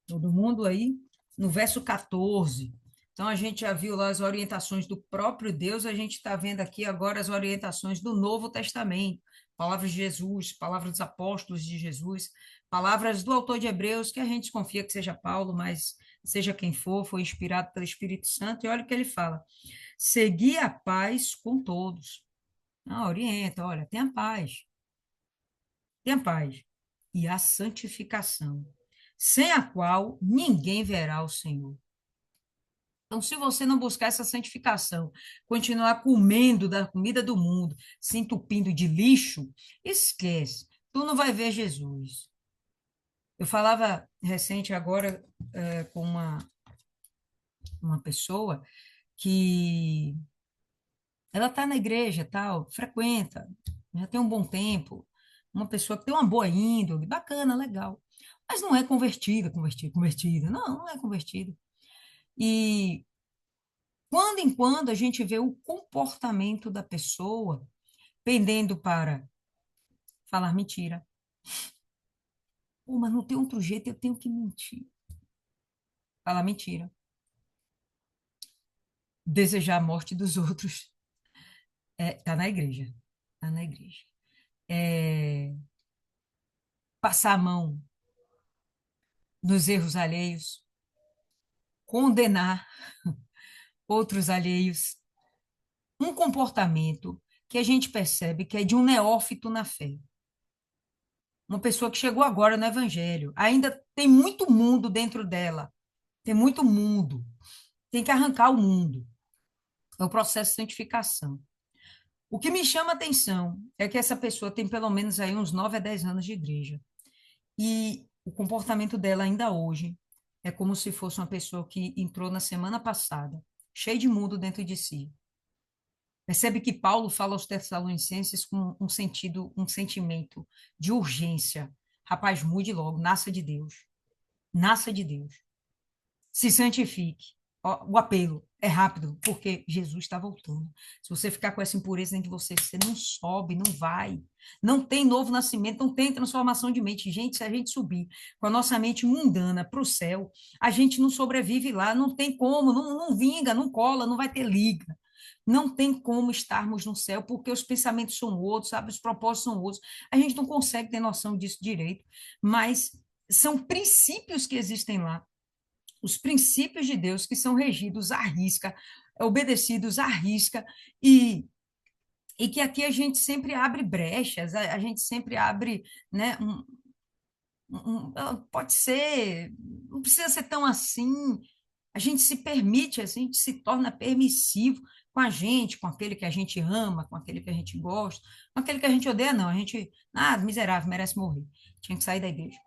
Todo mundo aí? No verso 14. Então, a gente já viu lá as orientações do próprio Deus, a gente está vendo aqui agora as orientações do Novo Testamento. Palavras de Jesus, palavras dos apóstolos de Jesus, palavras do autor de Hebreus, que a gente confia que seja Paulo, mas seja quem for, foi inspirado pelo Espírito Santo. E olha o que ele fala: segui a paz com todos. Ah, orienta, olha, tenha paz e a santificação, sem a qual ninguém verá o Senhor. Então, se você não buscar essa santificação, continuar comendo da comida do mundo, se entupindo de lixo, esquece, tu não vai ver Jesus. Eu falava recente agora com uma pessoa que ela está na igreja, tal, frequenta, já tem um bom tempo, uma pessoa que tem uma boa índole, bacana, legal, mas não é convertida, não, não é convertida. E quando em quando a gente vê o comportamento da pessoa pendendo para falar mentira. Pô, mas não tem outro jeito, eu tenho que mentir. falar mentira, desejar a morte dos outros, tá na igreja, tá na igreja. É, passar a mão nos erros alheios, condenar outros alheios, um comportamento que a gente percebe que é de um neófito na fé, uma pessoa que chegou agora no evangelho, ainda tem muito mundo dentro dela, tem muito mundo, tem que arrancar o mundo. É o processo de santificação. O que me chama a atenção é que essa pessoa tem pelo menos aí uns 9 a 10 anos de igreja. E o comportamento dela ainda hoje é como se fosse uma pessoa que entrou na semana passada, cheio de mundo dentro de si. Percebe que Paulo fala aos Tessalonicenses com um sentido, um sentimento de urgência. Rapaz, mude logo, nasça de Deus. Nasça de Deus. Se santifique. Ó, o apelo é rápido, porque Jesus está voltando. Se você ficar com essa impureza dentro de você, você não sobe, não vai. Não tem novo nascimento, não tem transformação de mente. Gente, se a gente subir com a nossa mente mundana para o céu, a gente não sobrevive lá, não tem como, não vinga, não cola, não vai ter liga. Não tem como estarmos no céu, porque os pensamentos são outros, sabe? Os propósitos são outros. A gente não consegue ter noção disso direito, mas são princípios que existem lá, os princípios de Deus que são regidos à risca, obedecidos à risca, e que aqui a gente sempre abre brechas, a gente sempre abre, né, pode ser, não precisa ser tão assim, a gente se permite, a gente se torna permissivo com a gente, com aquele que a gente ama, com aquele que a gente gosta, com aquele que a gente odeia, não, a gente, miserável, merece morrer, tinha que sair da igreja.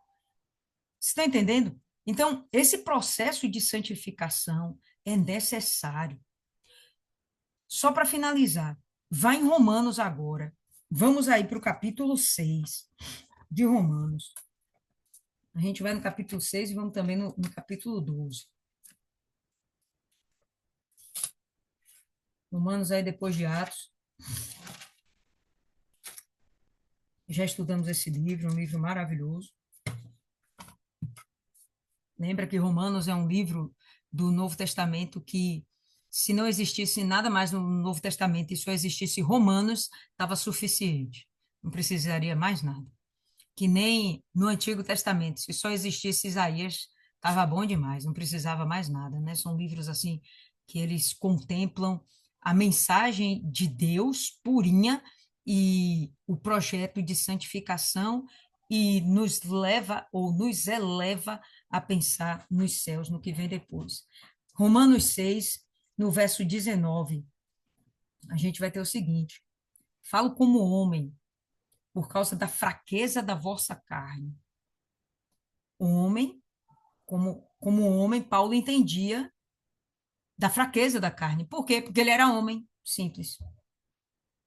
Você está entendendo? Então, esse processo de santificação é necessário. Só para finalizar, vai em Romanos agora. Vamos aí para o capítulo 6 de Romanos. A gente vai no capítulo 6 e vamos também no capítulo 12. Romanos aí depois de Atos. Já estudamos esse livro, um livro maravilhoso. Lembra que Romanos é um livro do Novo Testamento que, se não existisse nada mais no Novo Testamento e só existisse Romanos, estava suficiente. Não precisaria mais nada. Que nem no Antigo Testamento, se só existisse Isaías, estava bom demais, não precisava mais nada, né? São livros assim que eles contemplam a mensagem de Deus purinha e o projeto de santificação e nos leva ou nos eleva a pensar nos céus, no que vem depois. Romanos 6, no verso 19, a gente vai ter o seguinte: falo como homem, por causa da fraqueza da vossa carne. Homem, como homem, Paulo entendia da fraqueza da carne. Por quê? Porque ele era homem, simples.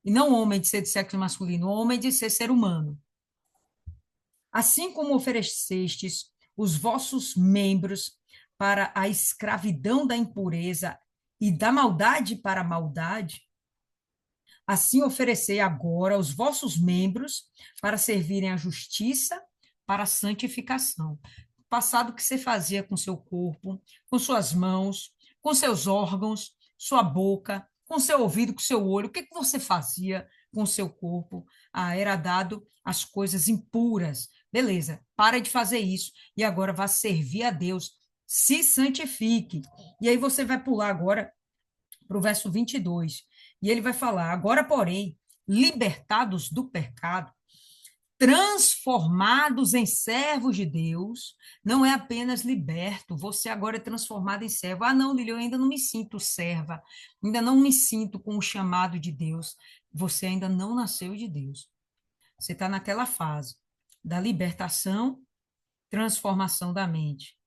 E não homem de ser de sexo masculino, homem de ser humano. Assim como oferecestes os vossos membros para a escravidão da impureza e da maldade para a maldade, assim oferecei agora os vossos membros para servirem à justiça, para a santificação. Passado que você fazia com seu corpo, com suas mãos, com seus órgãos, sua boca, com seu ouvido, com seu olho, o que que você fazia com o seu corpo? Era dado as coisas impuras. Beleza, para de fazer isso e agora vá servir a Deus. Se santifique. E aí você vai pular agora para o verso 22. E ele vai falar: agora, porém, libertados do pecado, transformados em servos de Deus, não é apenas liberto, você agora é transformado em servo. Não, Lília, eu ainda não me sinto serva, ainda não me sinto com o chamado de Deus. Você ainda não nasceu de Deus. Você está naquela fase da libertação, transformação da mente.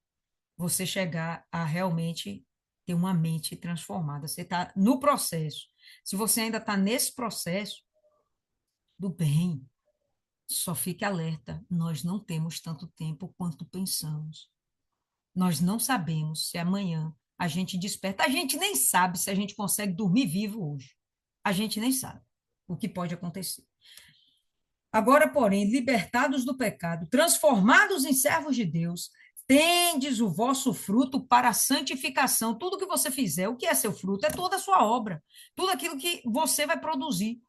Você chegar a realmente ter uma mente transformada. Você está no processo. Se você ainda está nesse processo, do bem, só fique alerta. Nós não temos tanto tempo quanto pensamos. Nós não sabemos se amanhã a gente desperta. A gente nem sabe se a gente consegue dormir vivo hoje. A gente nem sabe o que pode acontecer. Agora, porém, libertados do pecado, transformados em servos de Deus, tendes o vosso fruto para a santificação. Tudo que você fizer, o que é seu fruto? É toda a sua obra, tudo aquilo que você vai produzir.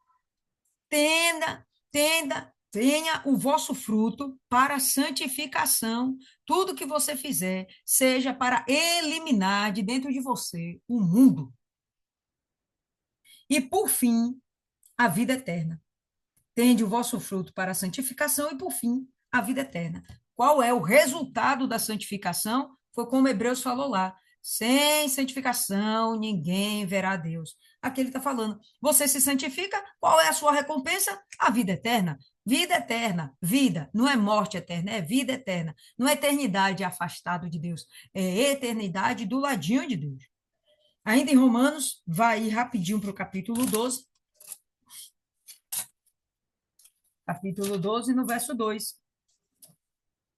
Tenha o vosso fruto para a santificação. Tudo que você fizer, seja para eliminar de dentro de você o mundo. E, por fim, a vida eterna. Tende o vosso fruto para a santificação e, por fim, a vida eterna. Qual é o resultado da santificação? Foi como Hebreus falou lá. Sem santificação, ninguém verá Deus. Aqui ele está falando. Você se santifica, qual é a sua recompensa? A vida eterna. Vida eterna, vida, não é morte eterna, é vida eterna. Não é eternidade afastado de Deus, é eternidade do ladinho de Deus. Ainda em Romanos, vai ir rapidinho para o capítulo 12. Capítulo 12, no verso 2.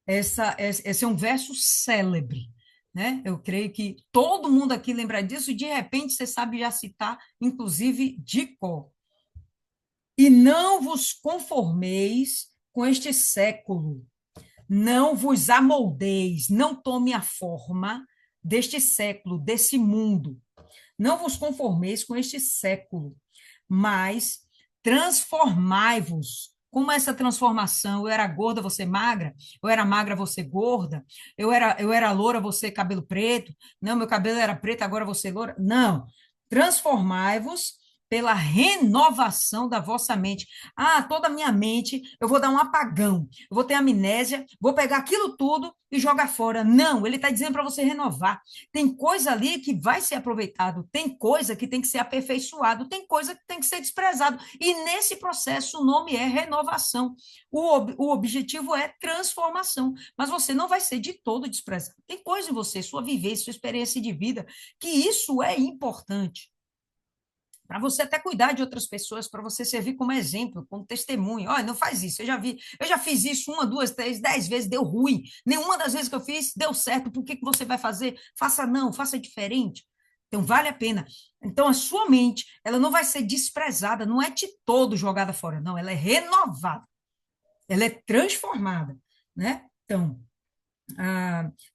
Esse é um verso célebre, né? Eu creio que todo mundo aqui lembra disso, de repente você sabe já citar, inclusive de cor. E não vos conformeis com este século, não vos amoldeis, não tome a forma deste século, desse mundo. Não vos conformeis com este século, mas transformai-vos. Como é essa transformação? Eu era gorda, você magra? Eu era magra, você gorda? Eu era loura, você cabelo preto? Não, meu cabelo era preto, agora você loura? Não. Transformai-vos pela renovação da vossa mente. Ah, toda a minha mente, eu vou dar um apagão, eu vou ter amnésia, vou pegar aquilo tudo e jogar fora. Não, ele está dizendo para você renovar. Tem coisa ali que vai ser aproveitado, tem coisa que tem que ser aperfeiçoado, tem coisa que tem que ser desprezado. E nesse processo o nome é renovação. O objetivo é transformação, mas você não vai ser de todo desprezado. Tem coisa em você, sua vivência, sua experiência de vida, que isso é importante para você até cuidar de outras pessoas, para você servir como exemplo, como testemunho. Olha, não faz isso, eu já fiz isso 1, 2, 3, 10 vezes, deu ruim. Nenhuma das vezes que eu fiz deu certo, por que que você vai fazer? Faça não, faça diferente. Então, vale a pena. Então, a sua mente, ela não vai ser desprezada, não é de todo jogada fora, não, ela é renovada, ela é transformada, né? Então,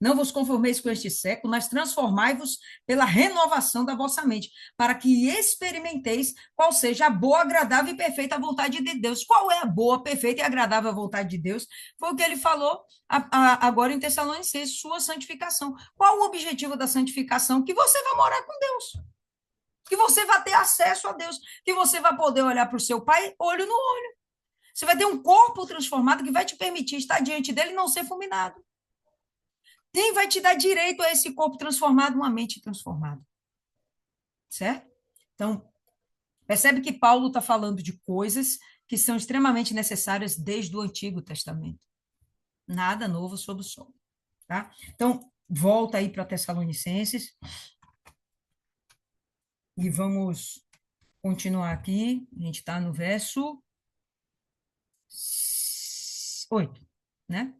não vos conformeis com este século, mas transformai-vos pela renovação da vossa mente, para que experimenteis qual seja a boa, agradável e perfeita vontade de Deus. Qual é a boa, perfeita e agradável vontade de Deus? Foi o que ele falou agora em Tessalonicenses, sua santificação. Qual o objetivo da santificação? Que você vai morar com Deus, que você vai ter acesso a Deus, que você vai poder olhar para o seu Pai olho no olho. Você vai ter um corpo transformado que vai te permitir estar diante dele e não ser fulminado. Quem vai te dar direito a esse corpo transformado, uma mente transformada? Certo? Então, percebe que Paulo está falando de coisas que são extremamente necessárias desde o Antigo Testamento. Nada novo sob o sol. Tá? Então, volta aí para Tessalonicenses e vamos continuar aqui. A gente está no verso 8, né?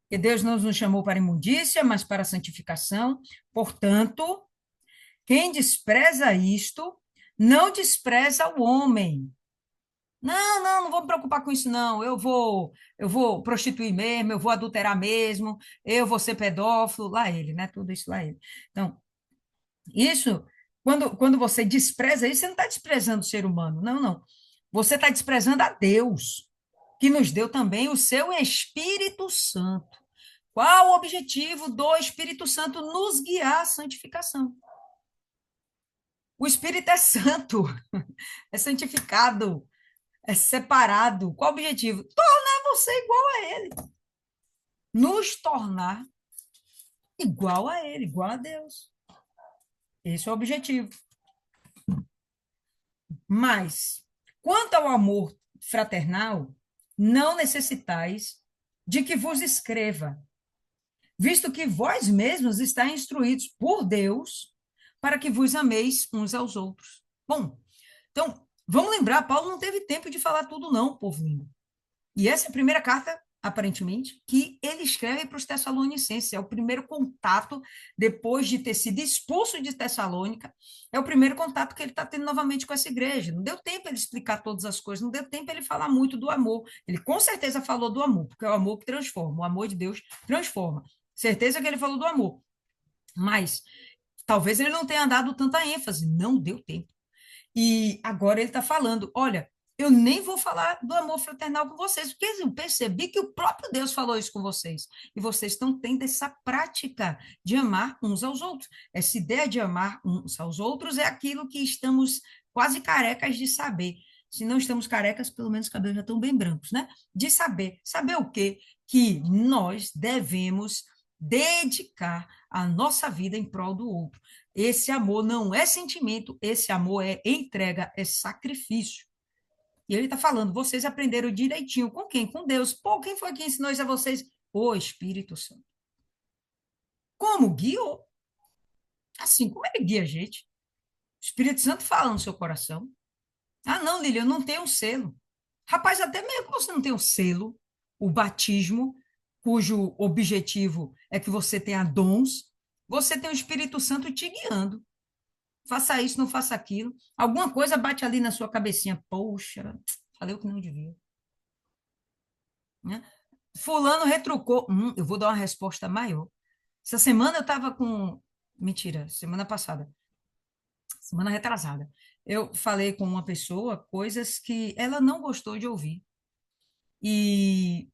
Que Deus não nos chamou para imundícia, mas para santificação. Portanto, quem despreza isto, não despreza o homem. Não, não, não vou me preocupar com isso, não. Eu vou prostituir mesmo, eu vou adulterar mesmo, eu vou ser pedófilo, lá ele, né? Tudo isso lá ele. Então, isso, quando você despreza isso, você não está desprezando o ser humano, não, não. Você está desprezando a Deus, que nos deu também o seu Espírito Santo. Qual o objetivo do Espírito Santo? Nos guiar à santificação. O Espírito é santo, é santificado, é separado. Qual o objetivo? Tornar você igual a ele. Nos tornar igual a ele, igual a Deus. Esse é o objetivo. Mas, quanto ao amor fraternal, não necessitais de que vos escreva, visto que vós mesmos estáis instruídos por Deus para que vos ameis uns aos outros. Bom, então, vamos lembrar, Paulo não teve tempo de falar tudo não, povo lindo. E essa é a primeira carta, aparentemente, que ele escreve para os Tessalonicenses. É o primeiro contato, depois de ter sido expulso de Tessalônica, é o primeiro contato que ele está tendo novamente com essa igreja. Não deu tempo ele explicar todas as coisas, não deu tempo ele falar muito do amor. Ele com certeza falou do amor, porque é o amor que transforma, o amor de Deus transforma. Certeza que ele falou do amor. Mas talvez ele não tenha dado tanta ênfase, não deu tempo. E agora ele está falando: olha, eu nem vou falar do amor fraternal com vocês, porque eu percebi que o próprio Deus falou isso com vocês. E vocês estão tendo essa prática de amar uns aos outros. Essa ideia de amar uns aos outros é aquilo que estamos quase carecas de saber. Se não estamos carecas, pelo menos os cabelos já estão bem brancos, né? De saber. Saber o quê? Que nós devemos dedicar a nossa vida em prol do outro. Esse amor não é sentimento, esse amor é entrega, é sacrifício. E ele está falando, vocês aprenderam direitinho. Com quem? Com Deus. Pô, quem foi que ensinou isso a vocês? O Espírito Santo. Como? Guiou. Assim como ele guia a gente. O Espírito Santo fala no seu coração. Ah, não, Lília, eu não tenho um selo. Rapaz, até mesmo que você não tem um selo, o batismo, cujo objetivo é que você tenha dons, você tem o Espírito Santo te guiando. Faça isso, não faça aquilo. Alguma coisa bate ali na sua cabecinha. Poxa, falei o que não devia. Né? Fulano retrucou. Eu vou dar uma resposta maior. Essa semana eu estava com. Mentira, semana passada, semana retrasada. Eu falei com uma pessoa coisas que ela não gostou de ouvir. E,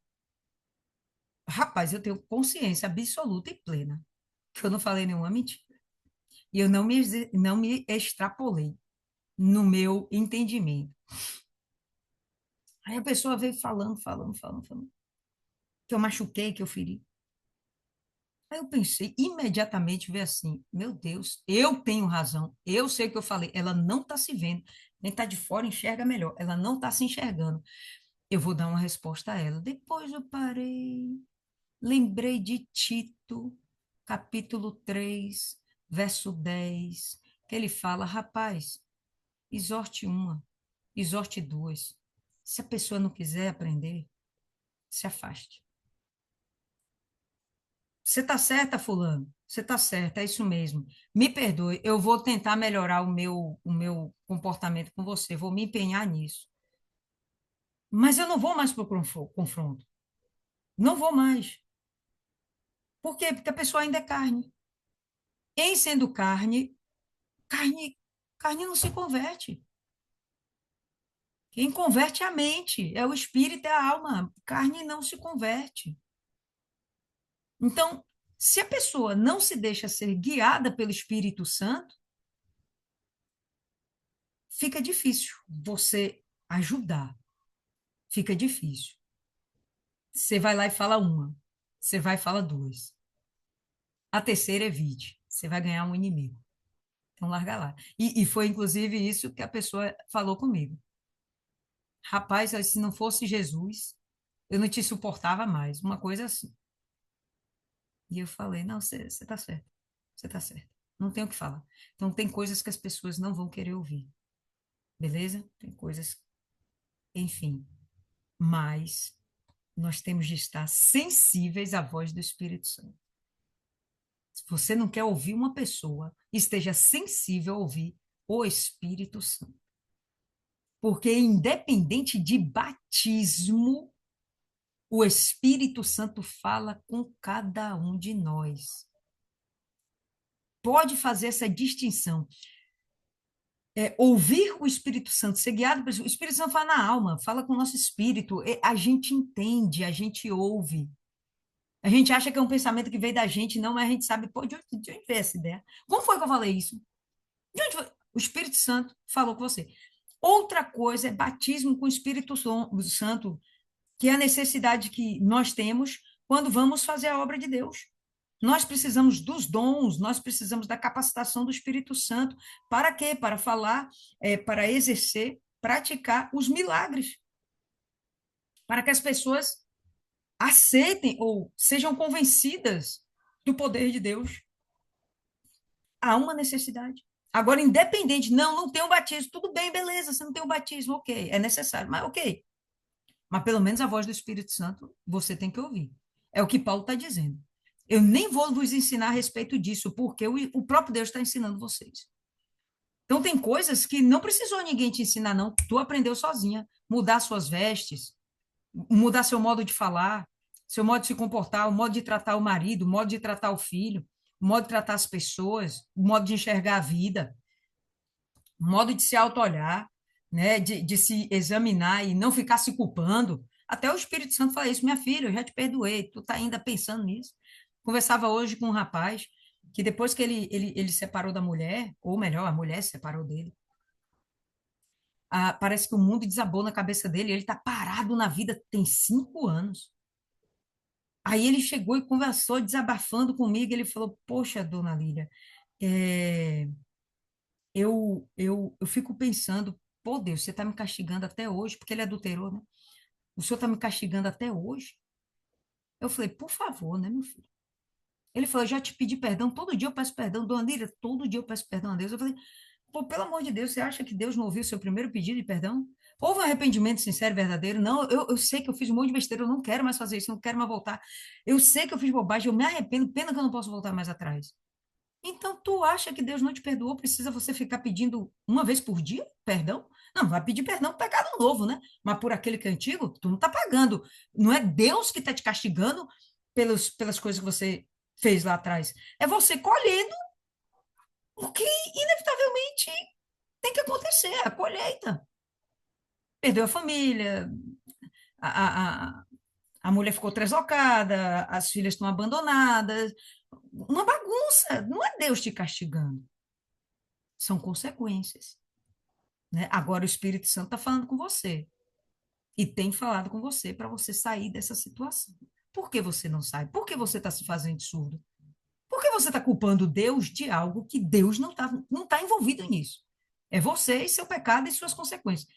rapaz, eu tenho consciência absoluta e plena que eu não falei nenhuma mentira. E eu não me extrapolei no meu entendimento. Aí a pessoa veio falando, que eu machuquei, que eu feri. Aí eu pensei, imediatamente veio assim, meu Deus, eu tenho razão, eu sei o que eu falei, ela não está se vendo, quem está de fora enxerga melhor, ela não está se enxergando. Eu vou dar uma resposta a ela. Depois eu parei, lembrei de Tito, capítulo 3, verso 10, que ele fala, rapaz, exorte uma, exorte duas. Se a pessoa não quiser aprender, se afaste. Você está certa, fulano? Você está certa, é isso mesmo. Me perdoe, eu vou tentar melhorar o meu comportamento com você, vou me empenhar nisso. Mas eu não vou mais para o confronto. Não vou mais. Por quê? Porque a pessoa ainda é carne. Em sendo carne, carne, carne não se converte. Quem converte é a mente, é o espírito, é a alma. Carne não se converte. Então, se a pessoa não se deixa ser guiada pelo Espírito Santo, fica difícil você ajudar. Fica difícil. Você vai lá e fala uma. Você vai e fala duas. A terceira evite. Você vai ganhar um inimigo. Então, larga lá. E foi, inclusive, isso que a pessoa falou comigo. Rapaz, se não fosse Jesus, eu não te suportava mais. Uma coisa assim. E eu falei, não, você está certo. Você está certo. Não tem o que falar. Então, tem coisas que as pessoas não vão querer ouvir. Beleza? Tem coisas, enfim. Mas nós temos de estar sensíveis à voz do Espírito Santo. Se você não quer ouvir uma pessoa, esteja sensível a ouvir o Espírito Santo. Porque, independente de batismo, o Espírito Santo fala com cada um de nós. Pode fazer essa distinção. Ouvir o Espírito Santo, ser guiado pelo Espírito Santo, fala na alma, fala com o nosso espírito. A gente entende, a gente ouve. A gente acha que é um pensamento que veio da gente, não, mas a gente sabe, pô, de onde veio essa ideia? Como foi que eu falei isso? De onde foi? O Espírito Santo falou com você. Outra coisa é batismo com o Espírito Santo, que é a necessidade que nós temos quando vamos fazer a obra de Deus. Nós precisamos dos dons, nós precisamos da capacitação do Espírito Santo. Para quê? Para falar, para exercer, praticar os milagres. Para que as pessoas aceitem ou sejam convencidas do poder de Deus. Há uma necessidade. Agora, independente, não tem um batismo, tudo bem, beleza, você não tem um batismo, ok, é necessário, mas ok. Mas pelo menos a voz do Espírito Santo você tem que ouvir. É o que Paulo está dizendo. Eu nem vou vos ensinar a respeito disso, porque o próprio Deus está ensinando vocês. Então, tem coisas que não precisou ninguém te ensinar, não. Tu aprendeu sozinha. Mudar suas vestes, mudar seu modo de falar, seu modo de se comportar, o modo de tratar o marido, o modo de tratar o filho, o modo de tratar as pessoas, o modo de enxergar a vida, o modo de se auto-olhar, né? De se examinar e não ficar se culpando. Até o Espírito Santo fala isso, minha filha, eu já te perdoei, tu tá ainda pensando nisso. Conversava hoje com um rapaz que depois que ele separou da mulher, ou melhor, a mulher se separou dele, parece que o mundo desabou na cabeça dele, ele tá parado na vida tem 5 anos. Aí ele chegou e conversou, desabafando comigo. Ele falou: Poxa, dona Lília, é, eu fico pensando, pô, Deus, você está me castigando até hoje, porque ele adulterou, né? O senhor está me castigando até hoje? Eu falei: Por favor, né, meu filho? Ele falou: Eu já te pedi perdão, todo dia eu peço perdão, dona Lília, todo dia eu peço perdão a Deus. Eu falei: Pô, pelo amor de Deus, você acha que Deus não ouviu o seu primeiro pedido de perdão? Houve um arrependimento sincero e verdadeiro? Não, eu sei que eu fiz um monte de besteira, eu não quero mais fazer isso, eu não quero mais voltar. Eu sei que eu fiz bobagem, eu me arrependo, pena que eu não posso voltar mais atrás. Então, tu acha que Deus não te perdoou? Precisa você ficar pedindo uma vez por dia perdão? Não, vai pedir perdão por pecado novo, né? Mas por aquele que é antigo, tu não tá pagando. Não é Deus que está te castigando pelas coisas que você fez lá atrás. É você colhendo o que inevitavelmente tem que acontecer, a colheita. Perdeu a família, a, a, a, a mulher ficou translocada, as filhas estão abandonadas. Uma bagunça. Não é Deus te castigando. São consequências, né? Agora o Espírito Santo está falando com você e tem falado com você para você sair dessa situação. Por que você não sai? Por que você está se fazendo surdo? Por que você está culpando Deus de algo que Deus não tá envolvido nisso? É você e seu pecado e suas consequências.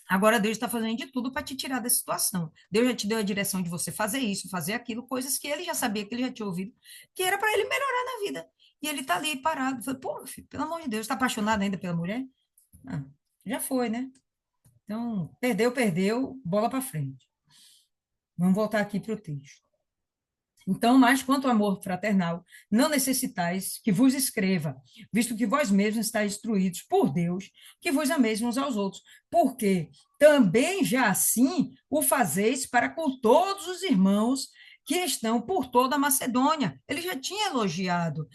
Agora Deus está fazendo de tudo para te tirar dessa situação. Deus já te deu a direção de você fazer isso, fazer aquilo, coisas que ele já sabia, que ele já tinha ouvido, que era para ele melhorar na vida. E ele está ali parado. Falei, pô, filho, pelo amor de Deus, está apaixonado ainda pela mulher? Ah, já foi, né? Então, perdeu, perdeu, bola para frente. Vamos voltar aqui para o texto. Então, mas quanto ao amor fraternal, não necessitais que vos escreva, visto que vós mesmos estáis instruídos por Deus, que vos ameis uns aos outros, porque também já assim o fazeis para com todos os irmãos que estão por toda a Macedônia. Ele já tinha elogiado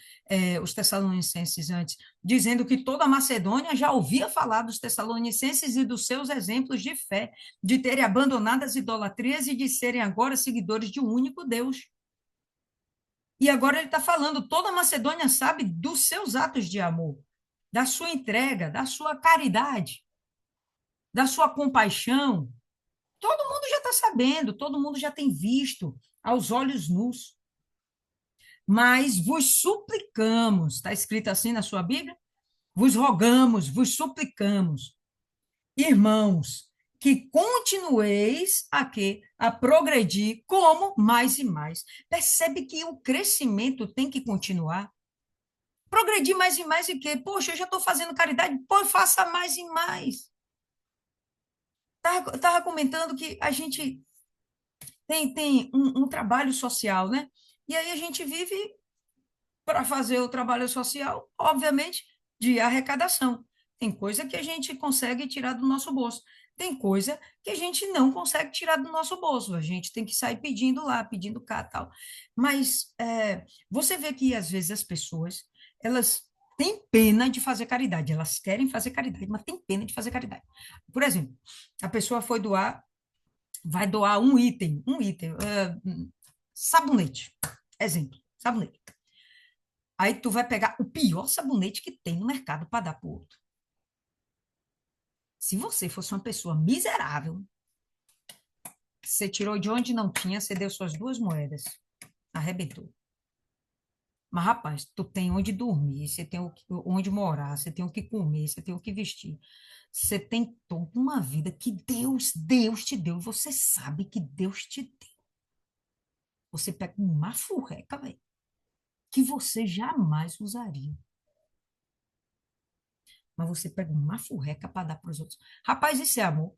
os tessalonicenses antes, dizendo que toda a Macedônia já ouvia falar dos tessalonicenses e dos seus exemplos de fé, de terem abandonado as idolatrias e de serem agora seguidores de um único Deus. E agora ele está falando, toda a Macedônia sabe dos seus atos de amor, da sua entrega, da sua caridade, da sua compaixão. Todo mundo já está sabendo, todo mundo já tem visto aos olhos nus. Mas vos suplicamos, está escrito assim na sua Bíblia? Vos rogamos, vos suplicamos, irmãos, que continueis a quê? A progredir como mais e mais. Percebe que o crescimento tem que continuar. Progredir mais e mais e quê? Poxa, eu já estou fazendo caridade, pô, faça mais e mais. Estava comentando que a gente tem um trabalho social, né? E aí a gente vive para fazer o trabalho social, obviamente, de arrecadação. Tem coisa que a gente consegue tirar do nosso bolso. Tem coisa que a gente não consegue tirar do nosso bolso. A gente tem que sair pedindo lá, pedindo cá, tal. Mas você vê que, às vezes, as pessoas, elas têm pena de fazer caridade. Elas querem fazer caridade, mas têm pena de fazer caridade. Por exemplo, a pessoa vai doar sabonete. Exemplo, sabonete. Aí tu vai pegar o pior sabonete que tem no mercado para dar para o outro. Se você fosse uma pessoa miserável, você tirou de onde não tinha, você deu suas 2 moedas, arrebentou. Mas, rapaz, tu tem onde dormir, você tem onde morar, você tem o que comer, você tem o que vestir. Você tem toda uma vida que Deus te deu, e você sabe que Deus te deu. Você pega uma furreca, velho, que você jamais usaria. Mas você pega uma furreca para dar para os outros. Rapaz, isso é amor.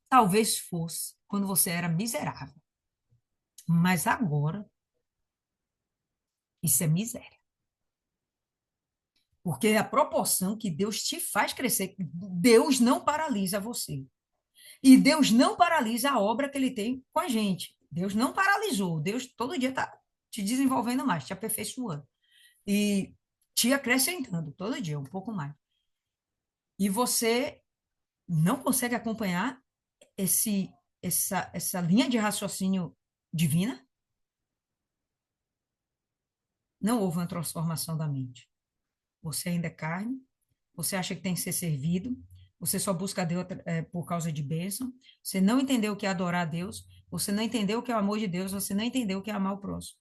Talvez fosse quando você era miserável, mas agora isso é miséria. Porque a proporção que Deus te faz crescer, Deus não paralisa você. E Deus não paralisa a obra que ele tem com a gente. Deus não paralisou. Deus todo dia está te desenvolvendo mais, te aperfeiçoando. E te acrescentando todo dia, um pouco mais. E você não consegue acompanhar essa linha de raciocínio divina? Não houve uma transformação da mente. Você ainda é carne, você acha que tem que ser servido, você só busca Deus por causa de bênção, você não entendeu o que é adorar a Deus, você não entendeu o que é o amor de Deus, você não entendeu o que é amar o próximo.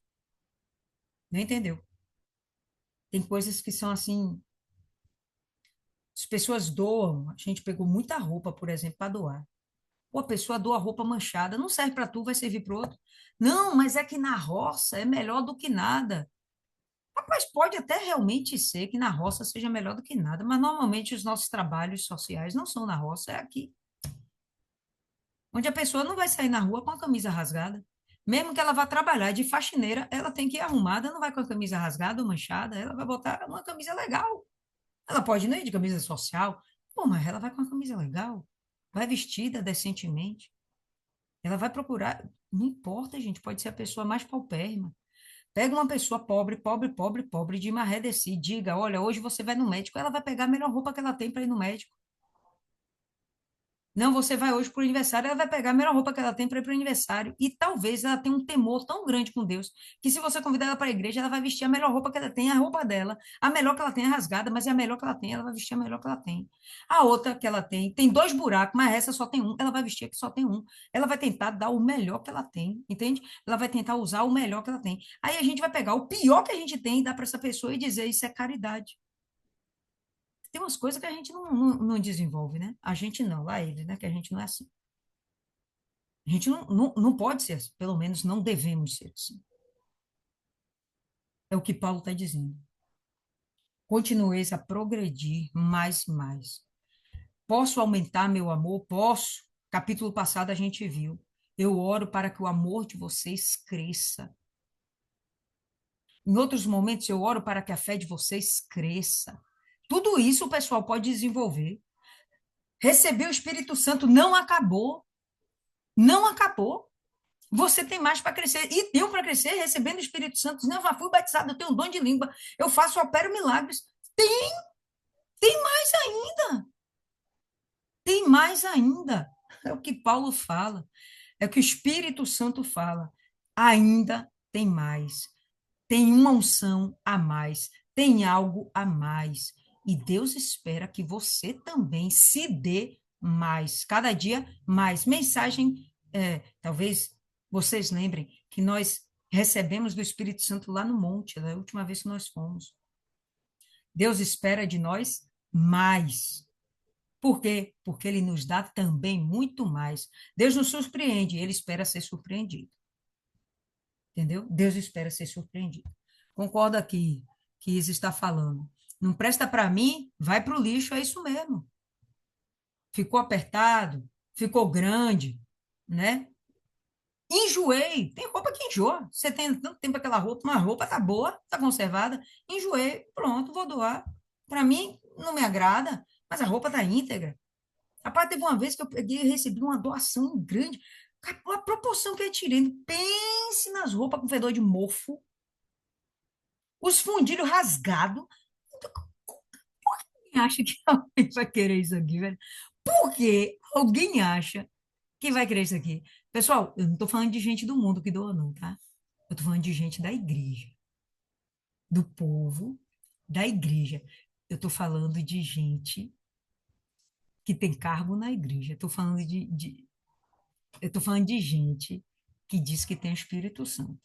Não entendeu. Tem coisas que são assim, as pessoas doam, a gente pegou muita roupa, por exemplo, para doar. Pô, a pessoa doa roupa manchada, não serve para tu, vai servir para outro. Não, mas é que na roça é melhor do que nada. Rapaz, pode até realmente ser que na roça seja melhor do que nada, mas normalmente os nossos trabalhos sociais não são na roça, é aqui, onde a pessoa não vai sair na rua com a camisa rasgada. Mesmo que ela vá trabalhar de faxineira, ela tem que ir arrumada, não vai com a camisa rasgada ou manchada, ela vai botar uma camisa legal. Ela pode não ir de camisa social, pô, mas ela vai com uma camisa legal, vai vestida decentemente, ela vai procurar, não importa, gente, pode ser a pessoa mais paupérrima. Pega uma pessoa pobre, pobre, pobre, pobre, de maré desse, diga, olha, hoje você vai no médico, ela vai pegar a melhor roupa que ela tem para ir no médico. Não, você vai hoje para o aniversário, ela vai pegar a melhor roupa que ela tem para ir para o aniversário. E talvez ela tenha um temor tão grande com Deus, que se você convidar ela para a igreja, ela vai vestir a melhor roupa que ela tem, a roupa dela. A melhor que ela tem é rasgada, mas é a melhor que ela tem, ela vai vestir a melhor que ela tem. A outra que ela tem dois buracos, mas essa só tem um, ela vai vestir a que só tem um. Ela vai tentar dar o melhor que ela tem, entende? Ela vai tentar usar o melhor que ela tem. Aí a gente vai pegar o pior que a gente tem e dar para essa pessoa e dizer isso é caridade. Tem umas coisas que a gente não desenvolve, né? A gente não, lá ele, né? Que a gente não é assim. A gente não pode ser assim, pelo menos não devemos ser assim. É o que Paulo está dizendo. Continueis a progredir mais e mais. Posso aumentar meu amor? Posso. Capítulo passado a gente viu. Eu oro para que o amor de vocês cresça. Em outros momentos eu oro para que a fé de vocês cresça. Tudo isso o pessoal pode desenvolver. Receber o Espírito Santo não acabou. Não acabou. Você tem mais para crescer. E eu para crescer recebendo o Espírito Santo. Não, eu já fui batizado, eu tenho um dom de língua. Eu faço, opero milagres. Tem mais ainda. Tem mais ainda. É o que Paulo fala. É o que o Espírito Santo fala. Ainda tem mais. Tem uma unção a mais. Tem algo a mais. E Deus espera que você também se dê mais. Cada dia mais. Mensagem, talvez vocês lembrem que nós recebemos do Espírito Santo lá no monte, da última vez que nós fomos. Deus espera de nós mais. Por quê? Porque ele nos dá também muito mais. Deus nos surpreende, ele espera ser surpreendido. Entendeu? Deus espera ser surpreendido. Concordo aqui que Isa está falando. Não presta para mim, vai para o lixo, é isso mesmo. Ficou apertado, ficou grande, né? Enjoei. Tem roupa que enjoa. Você tem tanto tempo aquela roupa, uma roupa tá boa, tá conservada. Enjoei, pronto, vou doar. Para mim, não me agrada, mas a roupa tá íntegra. Rapaz, teve uma vez que eu peguei e recebi uma doação grande. A proporção que eu tirei. Pense nas roupas com fedor de mofo, os fundilhos rasgados. Quem acha que alguém vai querer isso aqui, velho? Por que alguém acha que vai querer isso aqui? Pessoal, eu não estou falando de gente do mundo que doa, não, tá? Eu estou falando de gente da igreja, do povo, da igreja. Eu estou falando de gente que tem cargo na igreja. Eu estou falando de gente que diz que tem o Espírito Santo.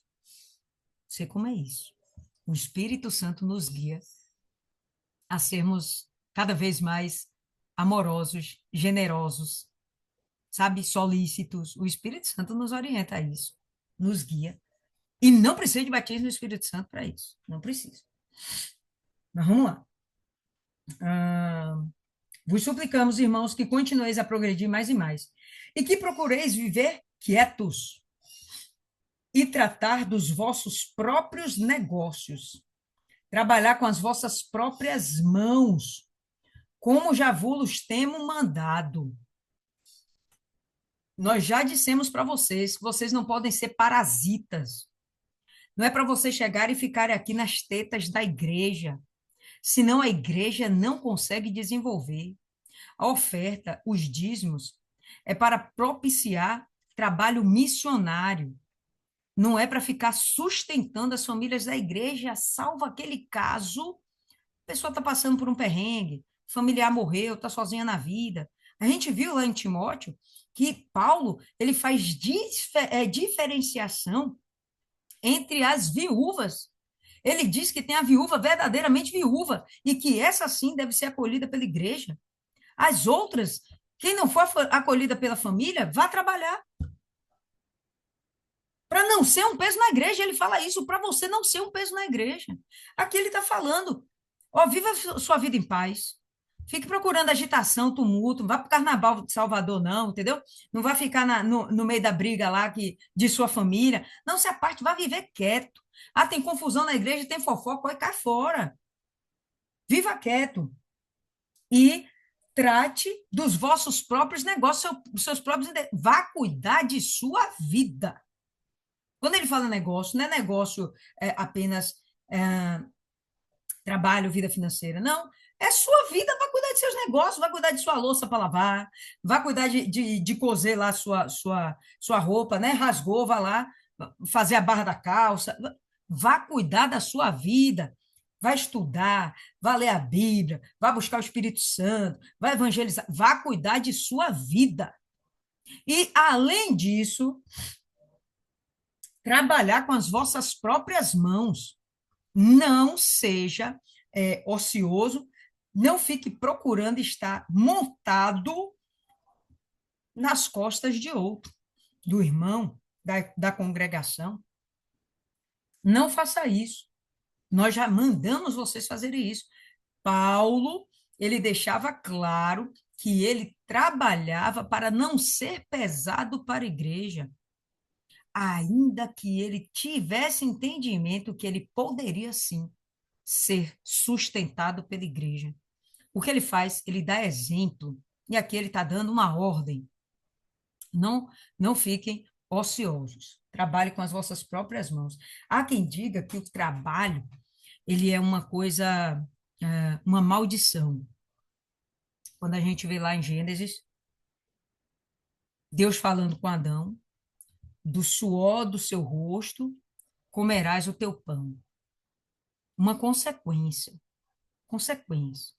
Sei como é isso. O Espírito Santo nos guia a sermos cada vez mais amorosos, generosos, sabe, solícitos. O Espírito Santo nos orienta a isso, nos guia. E não precisa de batismo do Espírito Santo para isso. Não precisa. Mas vamos lá. Ah, vos suplicamos, irmãos, que continueis a progredir mais e mais, e que procureis viver quietos e tratar dos vossos próprios negócios, trabalhar com as vossas próprias mãos, como já vos temos mandado. Nós já dissemos para vocês que vocês não podem ser parasitas. Não é para vocês chegarem e ficarem aqui nas tetas da igreja. Senão a igreja não consegue desenvolver. A oferta, os dízimos, é para propiciar trabalho missionário. Não é para ficar sustentando as famílias da igreja, salvo aquele caso, a pessoa está passando por um perrengue, familiar morreu, está sozinha na vida. A gente viu lá em Timóteo que Paulo ele faz diferenciação entre as viúvas. Ele diz que tem a viúva verdadeiramente viúva e que essa sim deve ser acolhida pela igreja. As outras, quem não for acolhida pela família, vá trabalhar. Para não ser um peso na igreja, ele fala isso, para você não ser um peso na igreja. Aqui ele está falando, ó, viva sua vida em paz. Fique procurando agitação, tumulto, não vá para o carnaval de Salvador, não, entendeu? Não vá ficar no meio da briga lá de sua família. Não se aparte, vá viver quieto. Ah, tem confusão na igreja, tem fofoca, vai cair fora. Viva quieto. E trate dos vossos próprios negócios, seus próprios. Vá cuidar de sua vida. Quando ele fala negócio, não é negócio apenas é, trabalho, vida financeira, não. É sua vida, vai cuidar de seus negócios, vai cuidar de sua louça para lavar, vai cuidar de coser lá sua roupa, né? Rasgou, vai lá fazer a barra da calça, vá cuidar da sua vida, vai estudar, vai ler a Bíblia, vai buscar o Espírito Santo, vai evangelizar, vá cuidar de sua vida. E, além disso, trabalhar com as vossas próprias mãos. Não seja ocioso, não fique procurando estar montado nas costas de outro, do irmão, da congregação. Não faça isso. Nós já mandamos vocês fazerem isso. Paulo, ele deixava claro que ele trabalhava para não ser pesado para a igreja, ainda que ele tivesse entendimento que ele poderia sim ser sustentado pela igreja. O que ele faz? Ele dá exemplo. E aqui ele está dando uma ordem. Não, não fiquem ociosos. Trabalhe com as vossas próprias mãos. Há quem diga que o trabalho ele é uma coisa, uma maldição. Quando a gente vê lá em Gênesis, Deus falando com Adão, do suor do seu rosto comerás o teu pão. Uma consequência, consequência.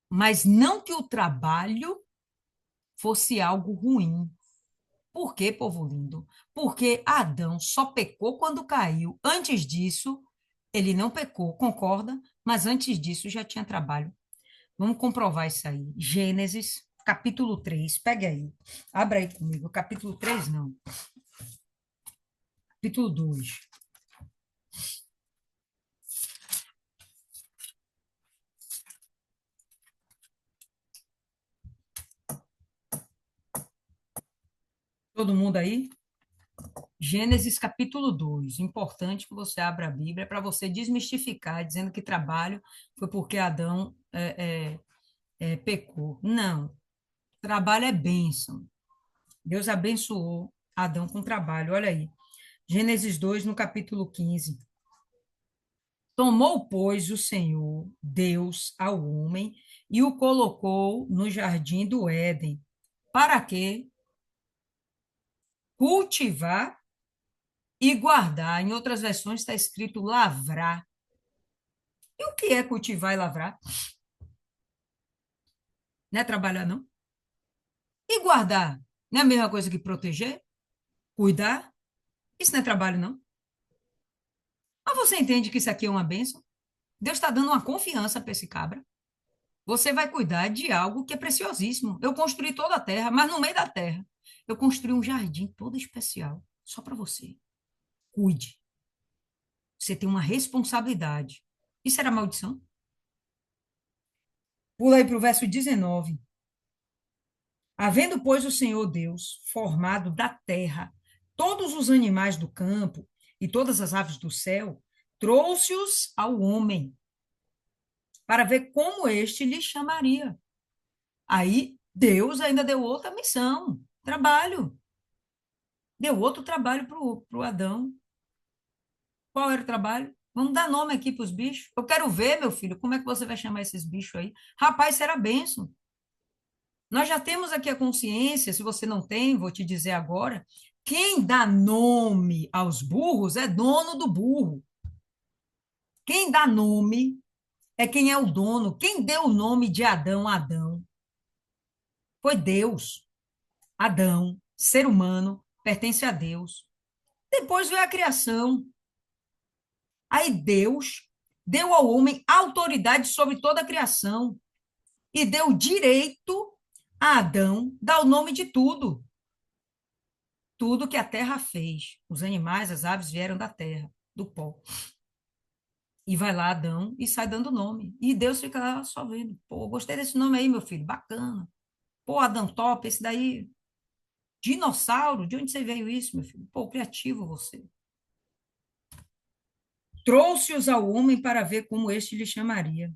Mas não que o trabalho fosse algo ruim. Por quê, povo lindo? Porque Adão só pecou quando caiu. Antes disso, ele não pecou, concorda? Mas antes disso já tinha trabalho. Vamos comprovar isso aí. Gênesis, capítulo 3. Pega aí. Abra aí comigo. Capítulo 3 não. Capítulo 2. Todo mundo aí? Gênesis capítulo 2. Importante que você abra a Bíblia para você desmistificar, dizendo que trabalho foi porque Adão pecou. Não. Trabalho é bênção. Deus abençoou Adão com trabalho. Olha aí. Gênesis 2, no capítulo 15. Tomou, pois, o Senhor, Deus, ao homem e o colocou no jardim do Éden. Para quê? Cultivar e guardar. Em outras versões está escrito lavrar. E o que é cultivar e lavrar? Não é trabalhar, não? E guardar? Não é a mesma coisa que proteger? Cuidar? Isso não é trabalho, não? Mas você entende que isso aqui é uma bênção? Deus está dando uma confiança para esse cabra. Você vai cuidar de algo que é preciosíssimo. Eu construí toda a terra, mas no meio da terra, eu construí um jardim todo especial, só para você. Cuide. Você tem uma responsabilidade. Isso era maldição? Pula aí para o verso 19. Havendo, pois, o Senhor Deus formado da terra todos os animais do campo e todas as aves do céu, trouxe-os ao homem para ver como este lhe chamaria. Aí Deus ainda deu outra missão. Trabalho. Deu outro trabalho para o Adão. Qual era o trabalho? Vamos dar nome aqui para os bichos. Eu quero ver, meu filho, como é que você vai chamar esses bichos aí? Rapaz, será bênção. Nós já temos aqui a consciência, se você não tem, vou te dizer agora, quem dá nome aos burros é dono do burro. Quem dá nome é quem é o dono. Quem deu o nome de Adão, Adão, foi Deus. Adão, ser humano, pertence a Deus. Depois veio a criação. Aí Deus deu ao homem autoridade sobre toda a criação e deu direito a Adão dar o nome de tudo. Tudo que a terra fez. Os animais, as aves vieram da terra, do pó. E vai lá Adão e sai dando nome. E Deus fica lá só vendo. Pô, gostei desse nome aí, meu filho, bacana. Pô, Adão top, esse daí, dinossauro, de onde você veio isso, meu filho? Pô, criativo você. Trouxe-os ao homem para ver como este lhe chamaria.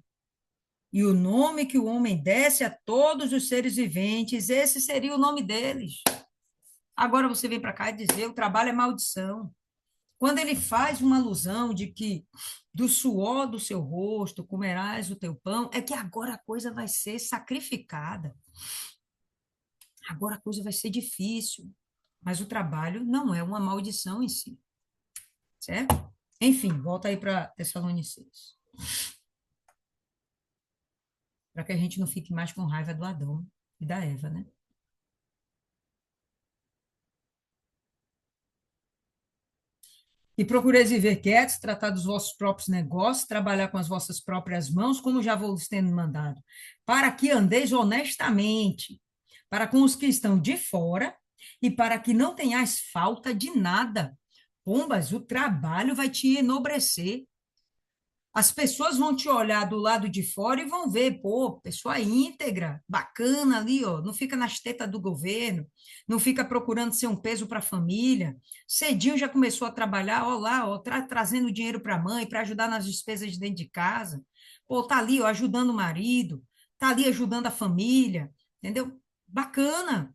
E o nome que o homem desse a todos os seres viventes, esse seria o nome deles. Agora você vem para cá e dizer, o trabalho é maldição. Quando ele faz uma alusão de que do suor do seu rosto comerás o teu pão, é que agora a coisa vai ser sacrificada. Agora a coisa vai ser difícil. Mas o trabalho não é uma maldição em si, certo? Enfim, volta aí para Tessalonicenses. Para que a gente não fique mais com raiva do Adão e da Eva, né? E procureis viver quietos, tratar dos vossos próprios negócios, trabalhar com as vossas próprias mãos, como já vos tendo mandado, para que andeis honestamente, para com os que estão de fora, e para que não tenhais falta de nada. Pombas, o trabalho vai te enobrecer. As pessoas vão te olhar do lado de fora e vão ver, pô, pessoa íntegra, bacana ali, ó, não fica nas tetas do governo, não fica procurando ser um peso para a família. Cedinho já começou a trabalhar, ó lá, ó, trazendo dinheiro para a mãe, para ajudar nas despesas de dentro de casa. Pô, tá ali, ó, ajudando o marido, tá ali ajudando a família, entendeu? Bacana.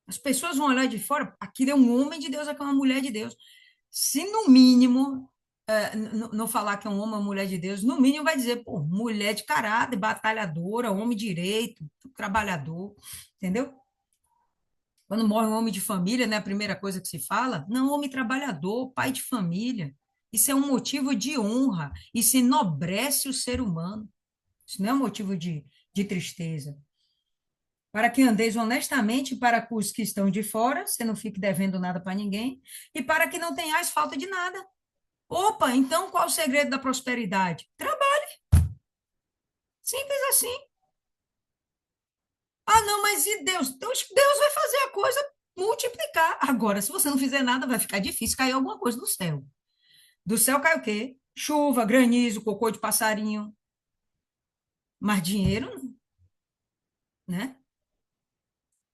As pessoas vão olhar de fora, aquilo é um homem de Deus, aquilo é uma mulher de Deus. Se no mínimo não falar que é um homem ou mulher de Deus, no mínimo vai dizer, pô, mulher de caráter, batalhadora, homem direito, trabalhador, entendeu? Quando morre um homem de família, né, a primeira coisa que se fala, não, homem trabalhador, pai de família. Isso é um motivo de honra, isso enobrece o ser humano. Isso não é um motivo de tristeza. Para que andeis honestamente para com os que estão de fora, você não fique devendo nada para ninguém, e para que não tenhais falta de nada. Opa, então qual o segredo da prosperidade? Trabalho, simples assim. Ah, não, mas e Deus? Deus vai fazer a coisa multiplicar. Agora, se você não fizer nada, vai ficar difícil cair alguma coisa do céu. Do céu cai o quê? Chuva, granizo, cocô de passarinho. Mas dinheiro, né?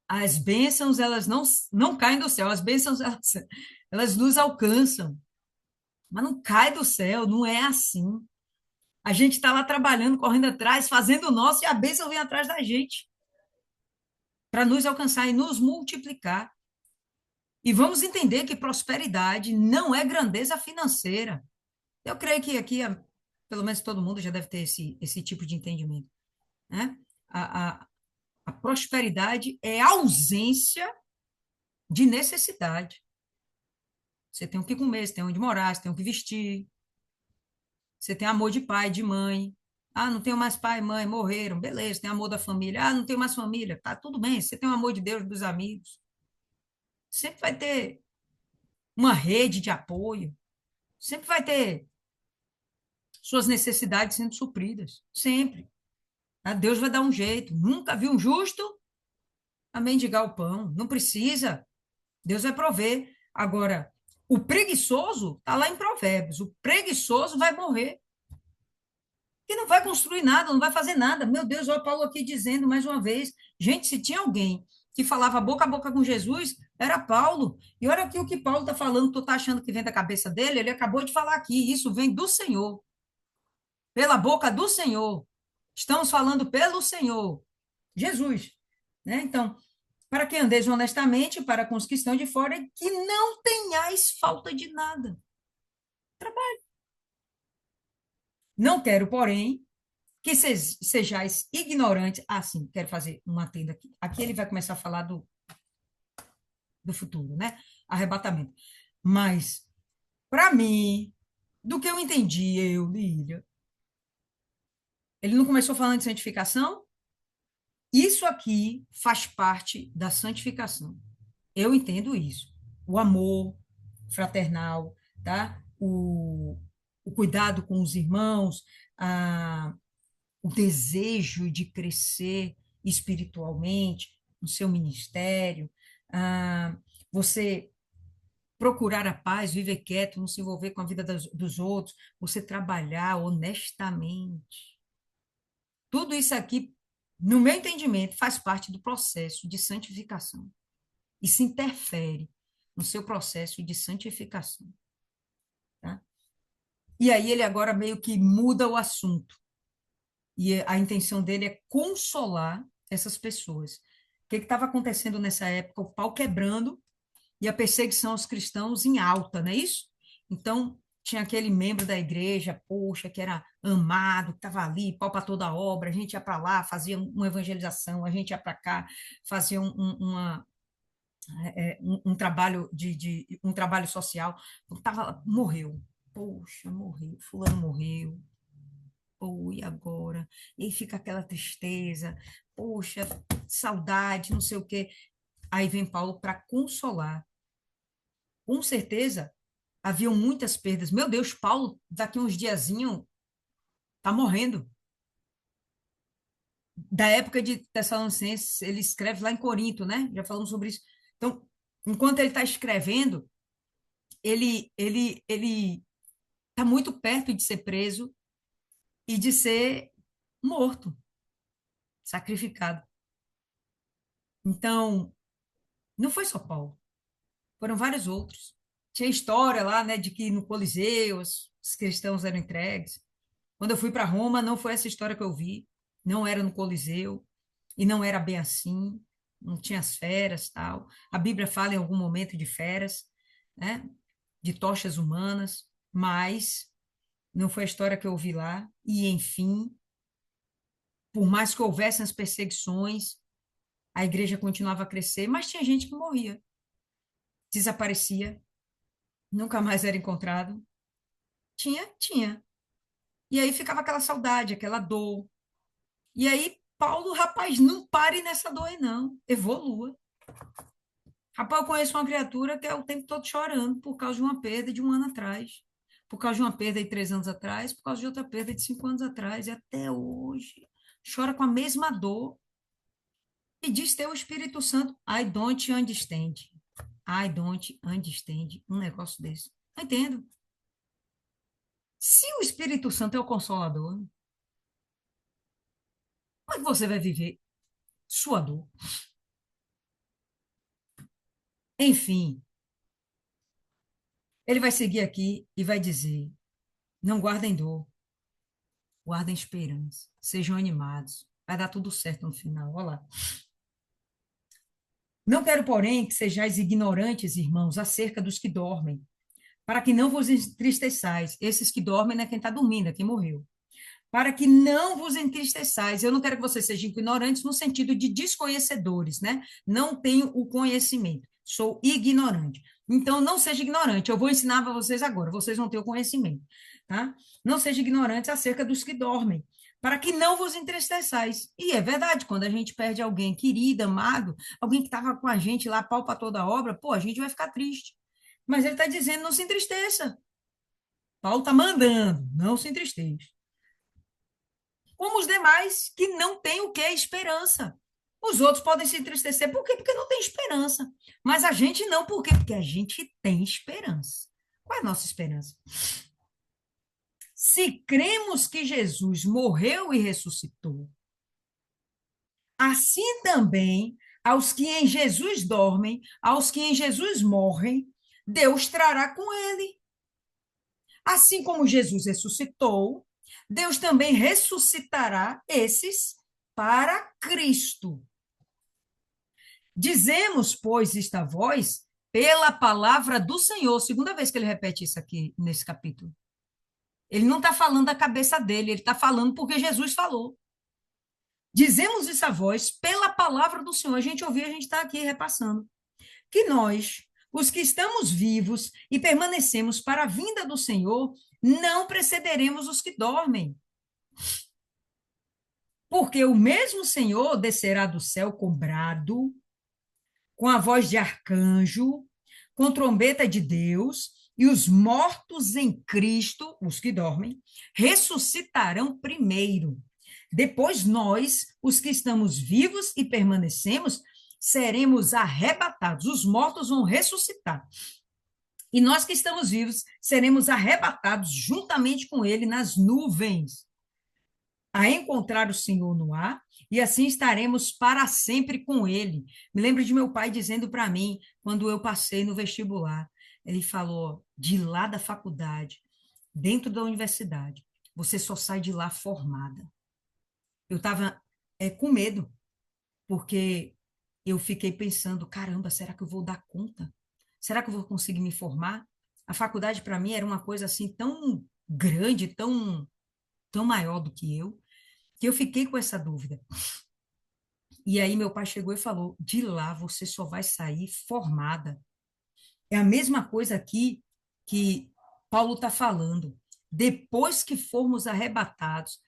As bênçãos, elas não caem do céu. As bênçãos, elas nos alcançam. Mas não cai do céu, não é assim. A gente está lá trabalhando, correndo atrás, fazendo o nosso, e a bênção vem atrás da gente para nos alcançar e nos multiplicar. E vamos entender que prosperidade não é grandeza financeira. Eu creio que aqui, pelo menos todo mundo já deve ter esse tipo de entendimento, né? A prosperidade é ausência de necessidade. Você tem o que comer, você tem onde morar, você tem o que vestir, você tem amor de pai, de mãe. Ah, não tenho mais pai e mãe, morreram, beleza, tem amor da família. Ah, não tenho mais família, tá tudo bem, você tem o amor de Deus, dos amigos. Sempre vai ter uma rede de apoio, sempre vai ter suas necessidades sendo supridas, sempre. Ah, Deus vai dar um jeito. Nunca vi um justo a mendigar o pão, não precisa. Deus vai prover. Agora, o preguiçoso está lá em Provérbios. O preguiçoso vai morrer. Que não vai construir nada, não vai fazer nada. Meu Deus, olha o Paulo aqui dizendo mais uma vez. Gente, se tinha alguém que falava boca a boca com Jesus, era Paulo. E olha aqui o que Paulo está falando, tu está achando que vem da cabeça dele? Ele acabou de falar aqui. Isso vem do Senhor. Pela boca do Senhor. Estamos falando pelo Senhor. Jesus. Né? Então, para que andeis honestamente para com os que estão de fora e que não tenhais falta de nada. Trabalho. Não quero, porém, que sejais ignorantes. Ah, sim, quero fazer uma tenda aqui. Aqui ele vai começar a falar do futuro, né? Arrebatamento. Mas, para mim, do que eu entendi, Lília, ele não começou falando de santificação? Isso aqui faz parte da santificação. Eu entendo isso. O amor fraternal, tá? O cuidado com os irmãos, o desejo de crescer espiritualmente no seu ministério, você procurar a paz, viver quieto, não se envolver com a vida dos outros, você trabalhar honestamente. Tudo isso aqui, no meu entendimento, faz parte do processo de santificação. Isso interfere no seu processo de santificação. Tá? E aí ele agora meio que muda o assunto. E a intenção dele é consolar essas pessoas. O que estava acontecendo nessa época? O pau quebrando e a perseguição aos cristãos em alta, não é isso? Então, tinha aquele membro da igreja, poxa, que era amado, que estava ali, pau para toda a obra, a gente ia para lá, fazia uma evangelização, a gente ia para cá, fazia um trabalho um trabalho social, morreu, poxa, morreu, fulano morreu, pô, e agora? E aí fica aquela tristeza, poxa, saudade, não sei o quê. Aí vem Paulo para consolar. Com certeza, haviam muitas perdas. Meu Deus, Paulo, daqui uns diazinho, tá morrendo. Da época de Tessalonicenses, ele escreve lá em Corinto, né? Já falamos sobre isso. Então, enquanto ele está escrevendo, ele está muito perto de ser preso e de ser morto, sacrificado. Então, não foi só Paulo, foram vários outros. Tinha história lá, né, de que no Coliseu os cristãos eram entregues. Quando eu fui para Roma, não foi essa história que eu vi. Não era no Coliseu e não era bem assim. Não tinha as feras, tal. A Bíblia fala em algum momento de feras, né, de tochas humanas, mas não foi a história que eu vi lá. E enfim, por mais que houvessem as perseguições, a igreja continuava a crescer, mas tinha gente que morria, desaparecia, nunca mais era encontrado. Tinha. E aí ficava aquela saudade, aquela dor. E aí, Paulo, rapaz, não pare nessa dor aí, não. Evolua. Rapaz, eu conheço uma criatura que é o tempo todo chorando por causa de uma perda de um ano atrás, por causa de uma perda de 3 anos atrás, por causa de outra perda de 5 anos atrás, e até hoje chora com a mesma dor. E diz ter o Espírito Santo, I don't understand. I don't understand. Um negócio desse. Não entendo. Se o Espírito Santo é o Consolador, como é que você vai viver sua dor? Enfim, ele vai seguir aqui e vai dizer: não guardem dor, guardem esperança, sejam animados, vai dar tudo certo no final. Olha lá. Não quero, porém, que sejais ignorantes, irmãos, acerca dos que dormem, para que não vos entristeçais. Esses que dormem não é quem está dormindo, é quem morreu. Para que não vos entristeçais. Eu não quero que vocês sejam ignorantes no sentido de desconhecedores, né? Não tenho o conhecimento, sou ignorante. Então, não seja ignorante, eu vou ensinar para vocês agora, vocês vão ter o conhecimento, tá? Não seja ignorante acerca dos que dormem, para que não vos entristeçais. E é verdade, quando a gente perde alguém querido, amado, alguém que estava com a gente lá, pau para toda a obra, pô, a gente vai ficar triste. Mas ele está dizendo, não se entristeça. Paulo está mandando, não se entristeça como os demais que não têm o que? Esperança. Os outros podem se entristecer, por quê? Porque não tem esperança. Mas a gente não, por quê? Porque a gente tem esperança. Qual é a nossa esperança? Se cremos que Jesus morreu e ressuscitou, assim também aos que em Jesus dormem, aos que em Jesus morrem, Deus trará com ele. Assim como Jesus ressuscitou, Deus também ressuscitará esses para Cristo. Dizemos, pois, esta voz pela palavra do Senhor. Segunda vez que ele repete isso aqui nesse capítulo. Ele não está falando da cabeça dele, ele está falando porque Jesus falou. Dizemos essa voz pela palavra do Senhor. A gente ouviu, a gente está aqui repassando. Que nós, os que estamos vivos e permanecemos para a vinda do Senhor, não precederemos os que dormem. Porque o mesmo Senhor descerá do céu com brado, com a voz de arcanjo, com trombeta de Deus, e os mortos em Cristo, os que dormem, ressuscitarão primeiro. Depois nós, os que estamos vivos e permanecemos, seremos arrebatados. Os mortos vão ressuscitar. E nós que estamos vivos seremos arrebatados juntamente com ele nas nuvens, a encontrar o Senhor no ar, e assim estaremos para sempre com ele. Me lembro de meu pai dizendo para mim, quando eu passei no vestibular, ele falou, de lá da faculdade, dentro da universidade, você só sai de lá formada. Eu estava com medo, porque eu fiquei pensando, caramba, será que eu vou dar conta? Será que eu vou conseguir me formar? A faculdade, para mim, era uma coisa assim tão grande, tão maior do que eu fiquei com essa dúvida. E aí meu pai chegou e falou: de lá você só vai sair formada. É a mesma coisa aqui que Paulo está falando. Depois que formos arrebatados,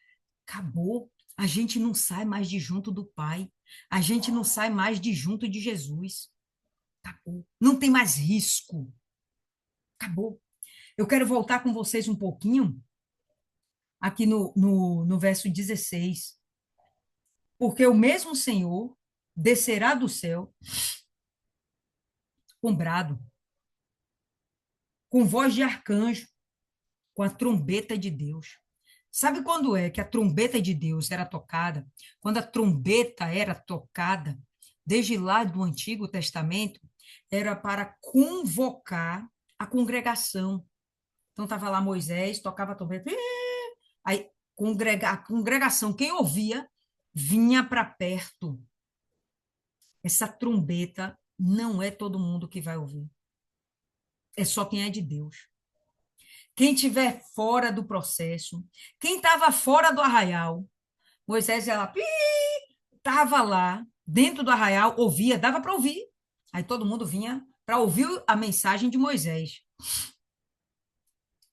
acabou. A gente não sai mais de junto do Pai. A gente não sai mais de junto de Jesus. Acabou. Não tem mais risco. Acabou. Eu quero voltar com vocês um pouquinho aqui no verso 16. Porque o mesmo Senhor descerá do céu com brado, com voz de arcanjo, com a trombeta de Deus. Sabe quando é que a trombeta de Deus era tocada? Quando a trombeta era tocada, desde lá do Antigo Testamento, era para convocar a congregação. Então estava lá Moisés, tocava a trombeta, aí a congregação, quem ouvia, vinha para perto. Essa trombeta não é todo mundo que vai ouvir. É só quem é de Deus. Quem estiver fora do processo, quem estava fora do arraial, Moisés ia lá, estava lá, dentro do arraial, ouvia, dava para ouvir. Aí todo mundo vinha para ouvir a mensagem de Moisés.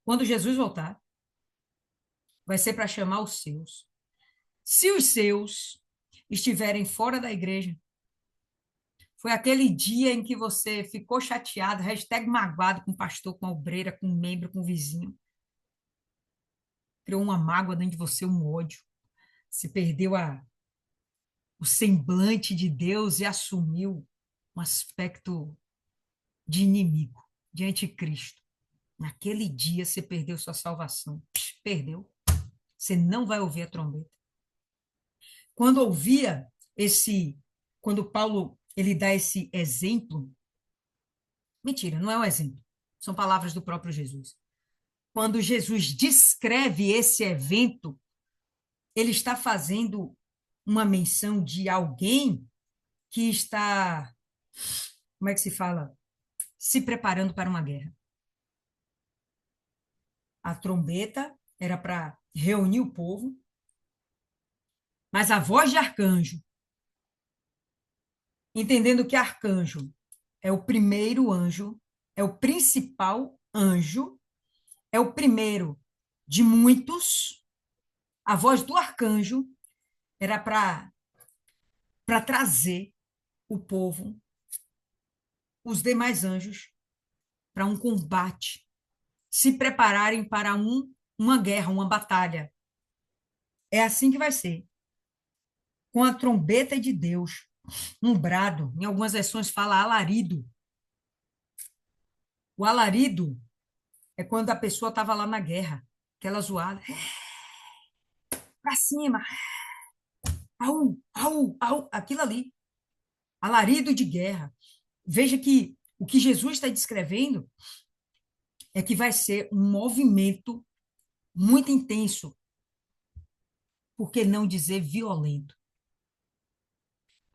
Quando Jesus voltar, vai ser para chamar os seus. Se os seus estiverem fora da igreja, foi aquele dia em que você ficou chateado, hashtag magoado com o pastor, com a obreira, com o membro, com o vizinho. Criou uma mágoa dentro de você, um ódio. Se perdeu o semblante de Deus e assumiu um aspecto de inimigo, de anticristo. Naquele dia você perdeu sua salvação. Perdeu. Você não vai ouvir a trombeta. Quando ouvia quando Paulo ele dá esse exemplo, mentira, não é um exemplo, são palavras do próprio Jesus. Quando Jesus descreve esse evento, ele está fazendo uma menção de alguém que está, como é que se fala? Se preparando para uma guerra. A trombeta era para reunir o povo, mas a voz de arcanjo, entendendo que arcanjo é o primeiro anjo, é o principal anjo, é o primeiro de muitos, a voz do arcanjo era para trazer o povo, os demais anjos, para um combate, se prepararem para uma guerra, uma batalha. É assim que vai ser. Com a trombeta de Deus, um brado, em algumas versões fala alarido. O alarido é quando a pessoa estava lá na guerra, aquela zoada, para cima, au, au, au, aquilo ali, alarido de guerra. Veja que o que Jesus está descrevendo é que vai ser um movimento muito intenso, por que não dizer violento?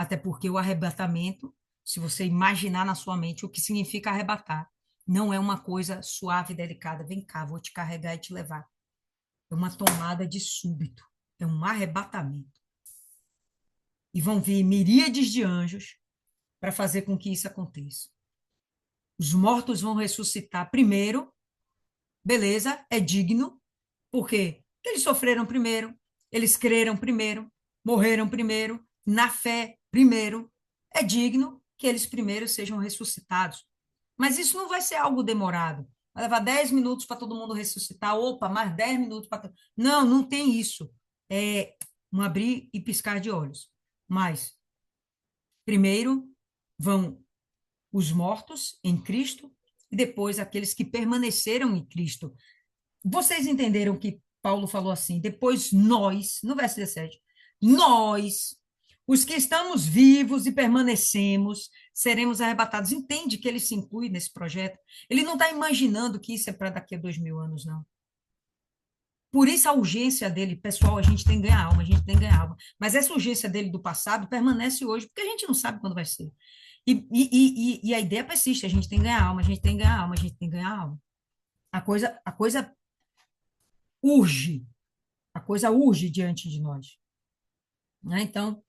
Até porque o arrebatamento Se você imaginar na sua mente o que significa arrebatar, não é uma coisa suave e delicada. Vem cá, vou te carregar e te levar. É uma tomada de súbito, é um arrebatamento. E vão vir miríades de anjos para fazer com que isso aconteça. Os mortos vão ressuscitar primeiro, beleza, é digno, por quê? Porque eles sofreram primeiro, eles creram primeiro, morreram primeiro, na fé primeiro. É digno que eles primeiro sejam ressuscitados. Mas isso não vai ser algo demorado. Vai levar 10 minutos para todo mundo ressuscitar. Opa, mais 10 minutos para. Não, não tem isso. É um abrir e piscar de olhos. Mas, primeiro, vão os mortos em Cristo e depois aqueles que permaneceram em Cristo. Vocês entenderam que Paulo falou assim? Depois nós, no verso 17, nós, os que estamos vivos e permanecemos, seremos arrebatados. Entende que ele se inclui nesse projeto? Ele não está imaginando que isso é para daqui a 2000 anos, não. Por isso a urgência dele, pessoal, a gente tem que ganhar alma, a gente tem que ganhar alma. Mas essa urgência dele do passado permanece hoje, porque a gente não sabe quando vai ser. E a ideia persiste, a gente tem que ganhar alma, a gente tem que ganhar alma, a gente tem que ganhar alma. A coisa urge, a coisa urge diante de nós. Né? Então,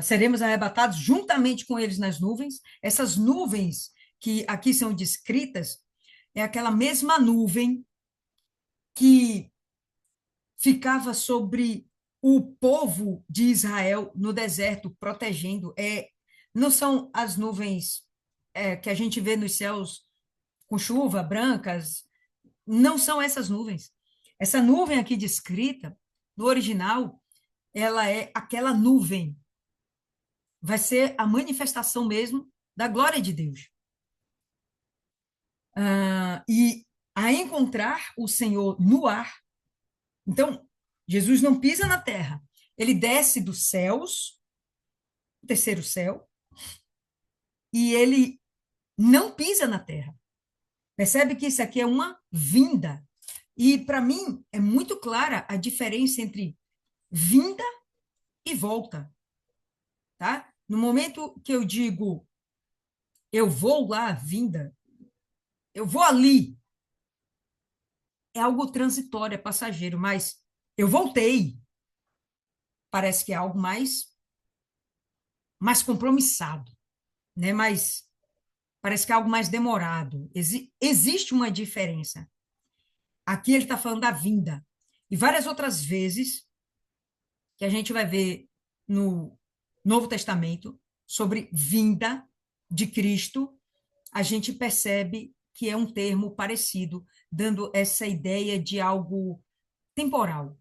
seremos arrebatados juntamente com eles nas nuvens. Essas nuvens que aqui são descritas é aquela mesma nuvem que ficava sobre o povo de Israel no deserto, protegendo. Não são as nuvens que a gente vê nos céus com chuva, brancas, não são essas nuvens. Essa nuvem aqui descrita, no original, ela é aquela nuvem. Vai ser a manifestação mesmo da glória de Deus. E a encontrar o Senhor no ar. Então, Jesus não pisa na terra. Ele desce dos céus, o terceiro céu, e ele não pisa na terra. Percebe que isso aqui é uma vinda. E, para mim, é muito clara a diferença entre vinda e volta. Tá? No momento que eu digo eu vou lá, vinda, eu vou ali, é algo transitório, é passageiro, mas eu voltei, parece que é algo mais compromissado, né? Mais, parece que é algo mais demorado. Existe uma diferença. Aqui ele está falando da vinda. E várias outras vezes que a gente vai ver no Novo Testamento sobre vinda de Cristo, a gente percebe que é um termo parecido, dando essa ideia de algo temporal.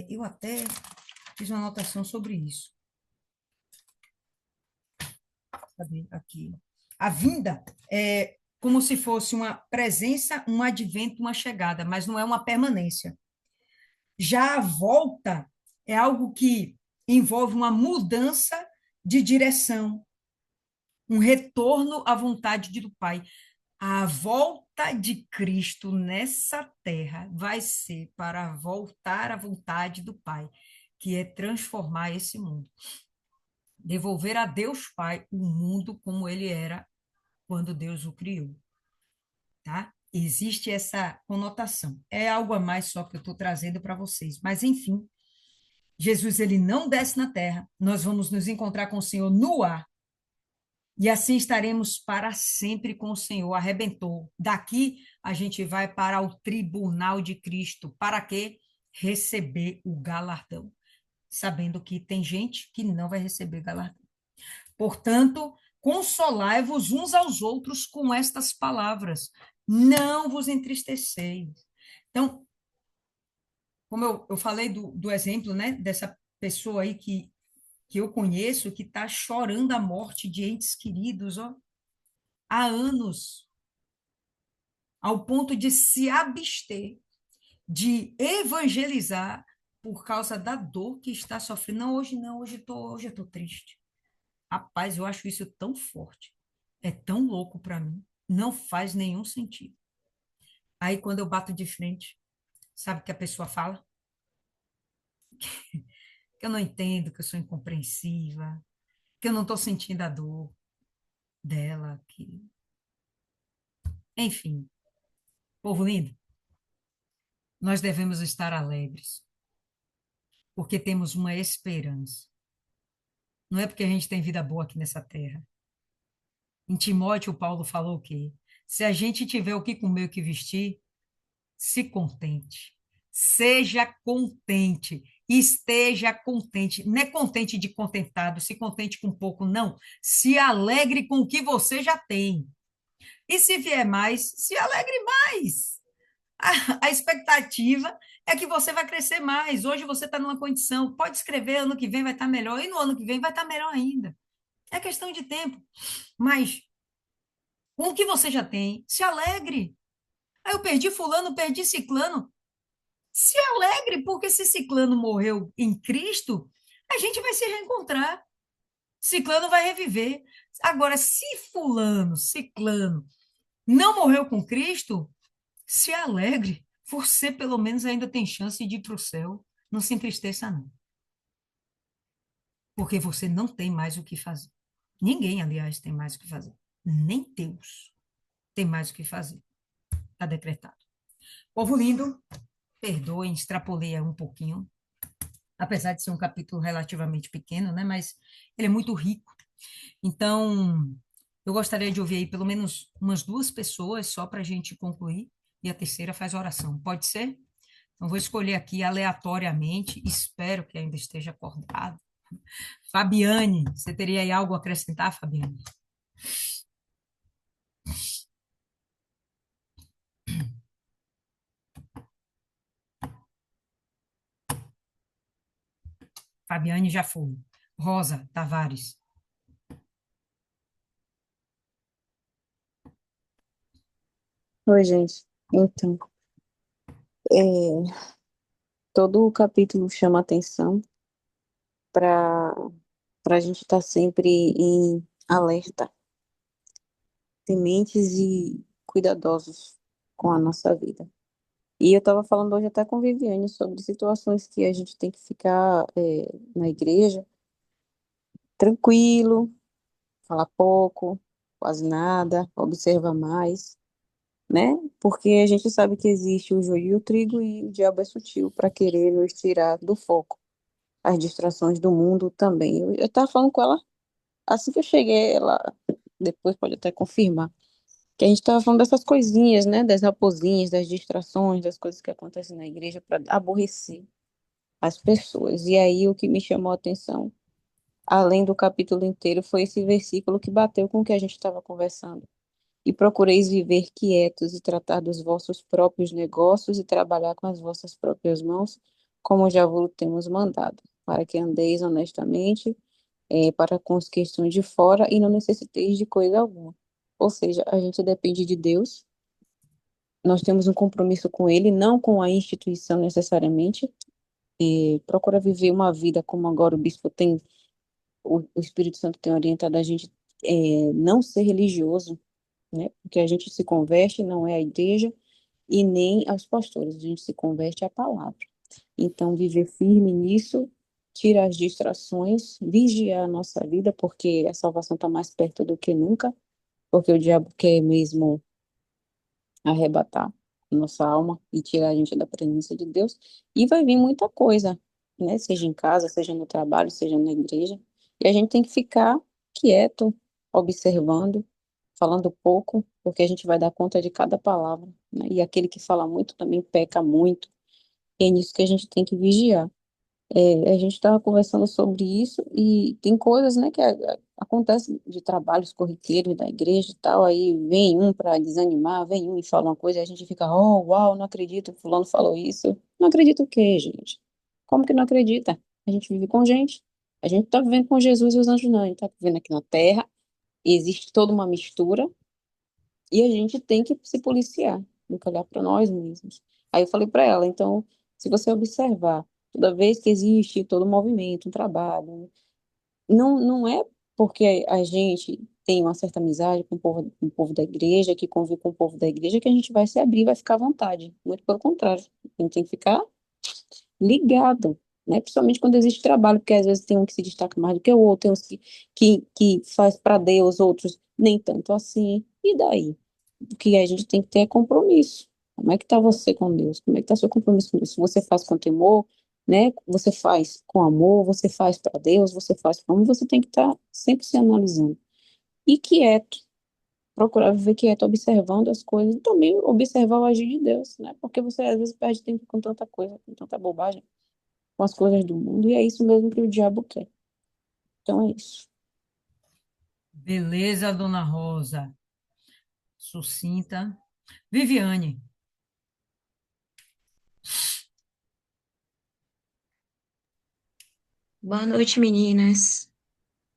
Eu até fiz uma anotação sobre isso. Cadê? Aqui. A vinda é como se fosse uma presença, um advento, uma chegada, mas não é uma permanência. Já a volta é algo que envolve uma mudança de direção, um retorno à vontade do Pai. A volta de Cristo nessa terra vai ser para voltar à vontade do Pai, que é transformar esse mundo. Devolver a Deus Pai o mundo como ele era quando Deus o criou, tá? Existe essa conotação. É algo a mais só que eu estou trazendo para vocês. Mas, enfim, Jesus ele não desce na terra. Nós vamos nos encontrar com o Senhor no ar. E assim estaremos para sempre com o Senhor. Arrebentou. Daqui a gente vai para o tribunal de Cristo. Para quê? Receber o galardão. Sabendo que tem gente que não vai receber galardão. Portanto, consolai-vos uns aos outros com estas palavras. Não vos entristeceis. Então, como eu falei do exemplo, né, dessa pessoa aí que eu conheço, que está chorando a morte de entes queridos, ó, há anos, ao ponto de se abster de evangelizar por causa da dor que está sofrendo. Não, hoje não, hoje eu tô triste. Rapaz, eu acho isso tão forte. É tão louco para mim. Não faz nenhum sentido. Aí, quando eu bato de frente, sabe o que a pessoa fala? Que eu não entendo, que eu sou incompreensiva, que eu não estou sentindo a dor dela, que... Enfim, povo lindo, nós devemos estar alegres, porque temos uma esperança. Não é porque a gente tem vida boa aqui nessa terra. Em Timóteo, Paulo falou o quê? Se a gente tiver o que comer e o que vestir, se contente. Seja contente. Esteja contente. Não é contente de contentado, se contente com pouco, não. Se alegre com o que você já tem. E se vier mais, se alegre mais. A expectativa é que você vai crescer mais. Hoje você está numa condição, pode escrever, ano que vem vai estar melhor, e no ano que vem vai estar melhor ainda. É questão de tempo. Mas com o que você já tem, se alegre. Aí eu perdi fulano, perdi ciclano. Se alegre, porque se ciclano morreu em Cristo, a gente vai se reencontrar. Ciclano vai reviver. Agora, se fulano, ciclano, não morreu com Cristo, se alegre. Você, pelo menos, ainda tem chance de ir para o céu. Não se entristeça, não. Porque você não tem mais o que fazer. Ninguém, aliás, tem mais o que fazer. Nem Deus tem mais o que fazer. Está decretado. Povo lindo, perdoem, extrapolei um pouquinho, apesar de ser um capítulo relativamente pequeno, né? Mas ele é muito rico. Então, eu gostaria de ouvir aí pelo menos umas duas pessoas só para a gente concluir, e a terceira faz oração. Pode ser? Então, vou escolher aqui aleatoriamente, espero que ainda esteja acordado. Fabiane, você teria aí algo a acrescentar, Fabiane? Fabiane já foi. Rosa Tavares. Oi, gente. Então, é, todo o capítulo chama atenção para a gente estar sempre em alerta, tementes e cuidadosos com a nossa vida. E eu estava falando hoje até com Viviane sobre situações que a gente tem que ficar na igreja tranquilo, falar pouco, quase nada, observa mais, né? Porque a gente sabe que existe o joio e o trigo e o diabo é sutil para querer nos tirar do foco. As distrações do mundo também. Eu estava falando com ela assim que eu cheguei, ela depois pode até confirmar, que a gente estava falando dessas coisinhas, né, das raposinhas, das distrações, das coisas que acontecem na igreja para aborrecer as pessoas. E aí o que me chamou a atenção, além do capítulo inteiro, foi esse versículo que bateu com o que a gente estava conversando. E procureis viver quietos e tratar dos vossos próprios negócios e trabalhar com as vossas próprias mãos, como já vos temos mandado, para que andeis honestamente para com os que estão de fora e não necessiteis de coisa alguma. Ou seja, a gente depende de Deus, nós temos um compromisso com Ele, não com a instituição necessariamente, e procura viver uma vida como agora o bispo tem, o Espírito Santo tem orientado a gente não ser religioso, né? Porque a gente se converte, não é a igreja e nem aos pastores, a gente se converte à palavra. Então, viver firme nisso, tira as distrações, vigiar a nossa vida, porque a salvação está mais perto do que nunca, porque o diabo quer mesmo arrebatar nossa alma e tirar a gente da presença de Deus. E vai vir muita coisa, né? Seja em casa, seja no trabalho, seja na igreja. E a gente tem que ficar quieto, observando, falando pouco, porque a gente vai dar conta de cada palavra, né? E aquele que fala muito também peca muito. E é nisso que a gente tem que vigiar. A gente estava conversando sobre isso e tem coisas, né, que acontecem de trabalhos corriqueiros da igreja e tal, aí vem um para desanimar, vem um e fala uma coisa, e a gente fica, oh, uau, não acredito, fulano falou isso. Não acredito o quê, gente? Como que não acredita? A gente vive com gente. A gente está vivendo com Jesus e os anjos não, a gente está vivendo aqui na Terra, e existe toda uma mistura, e a gente tem que se policiar, tem que olhar para nós mesmos. Aí eu falei para ela, então, se você observar, toda vez que existe todo um movimento, um trabalho, não é porque a gente tem uma certa amizade com o povo da igreja, que convive com o povo da igreja, que a gente vai se abrir, vai ficar à vontade. Muito pelo contrário, a gente tem que ficar ligado, né? Principalmente quando existe trabalho, porque às vezes tem um que se destaca mais do que o outro, tem uns que faz para Deus, outros nem tanto assim. E daí? O que a gente tem que ter é compromisso. Como é que está você com Deus? Como é que está seu compromisso com Deus? Você faz com temor, né? Você faz com amor, você faz para Deus, você faz para mim, você tem que estar sempre se analisando. E quieto, procurar viver quieto, observando as coisas, e também observar o agir de Deus, né? Porque você às vezes perde tempo com tanta coisa, com tanta bobagem, com as coisas do mundo, e é isso mesmo que o diabo quer. Então é isso. Beleza, dona Rosa. Sucinta. Viviane. Boa noite, meninas.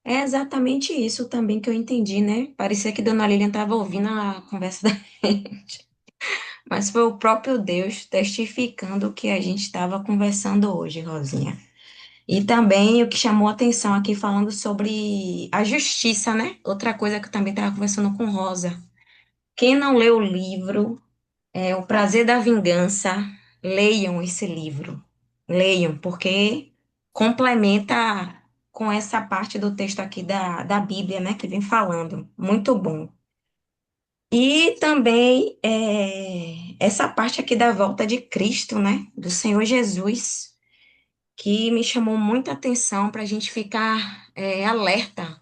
É exatamente isso também que eu entendi, né? Parecia que Dona Lilian estava ouvindo a conversa da gente, mas foi o próprio Deus testificando o que a gente estava conversando hoje, Rosinha. E também o que chamou a atenção aqui falando sobre a justiça, né? Outra coisa que eu também estava conversando com Rosa. Quem não leu o livro O Prazer da Vingança, leiam esse livro. Leiam, porque complementa com essa parte do texto aqui da Bíblia, né, que vem falando. Muito bom. E também essa parte aqui da volta de Cristo, né, do Senhor Jesus, que me chamou muita atenção para a gente ficar alerta,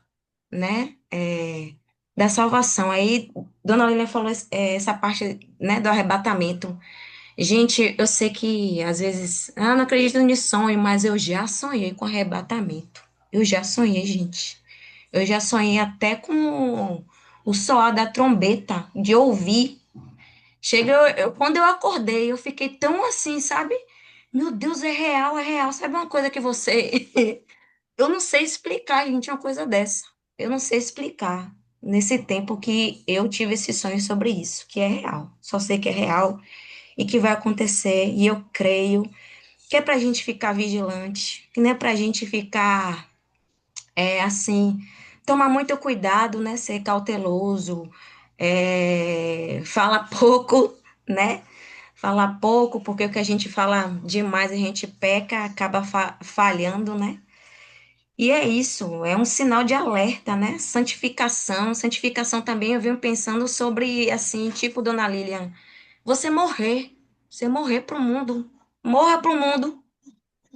né, da salvação. Aí, Dona Lina falou essa parte, né, do arrebatamento. Gente, eu sei que às vezes, não acredito nisso sonho, mas eu já sonhei com arrebatamento. Eu já sonhei, gente. Eu já sonhei até com o soar da trombeta, de ouvir. Chega, quando eu acordei, eu fiquei tão assim, sabe? Meu Deus, é real, é real. Sabe uma coisa que você. Eu não sei explicar, gente, uma coisa dessa. Eu não sei explicar. Nesse tempo que eu tive esse sonho sobre isso, que é real. Só sei que é real e que vai acontecer, e eu creio que é para a gente ficar vigilante, que não é para a gente ficar assim, tomar muito cuidado, né? Ser cauteloso, fala pouco, né? Fala pouco, porque o que a gente fala demais, a gente peca, acaba falhando, né? E é isso, é um sinal de alerta, né? Santificação. Santificação também eu venho pensando sobre, assim, tipo, Dona Lilian, você morrer, você morrer para o mundo, morra para o mundo,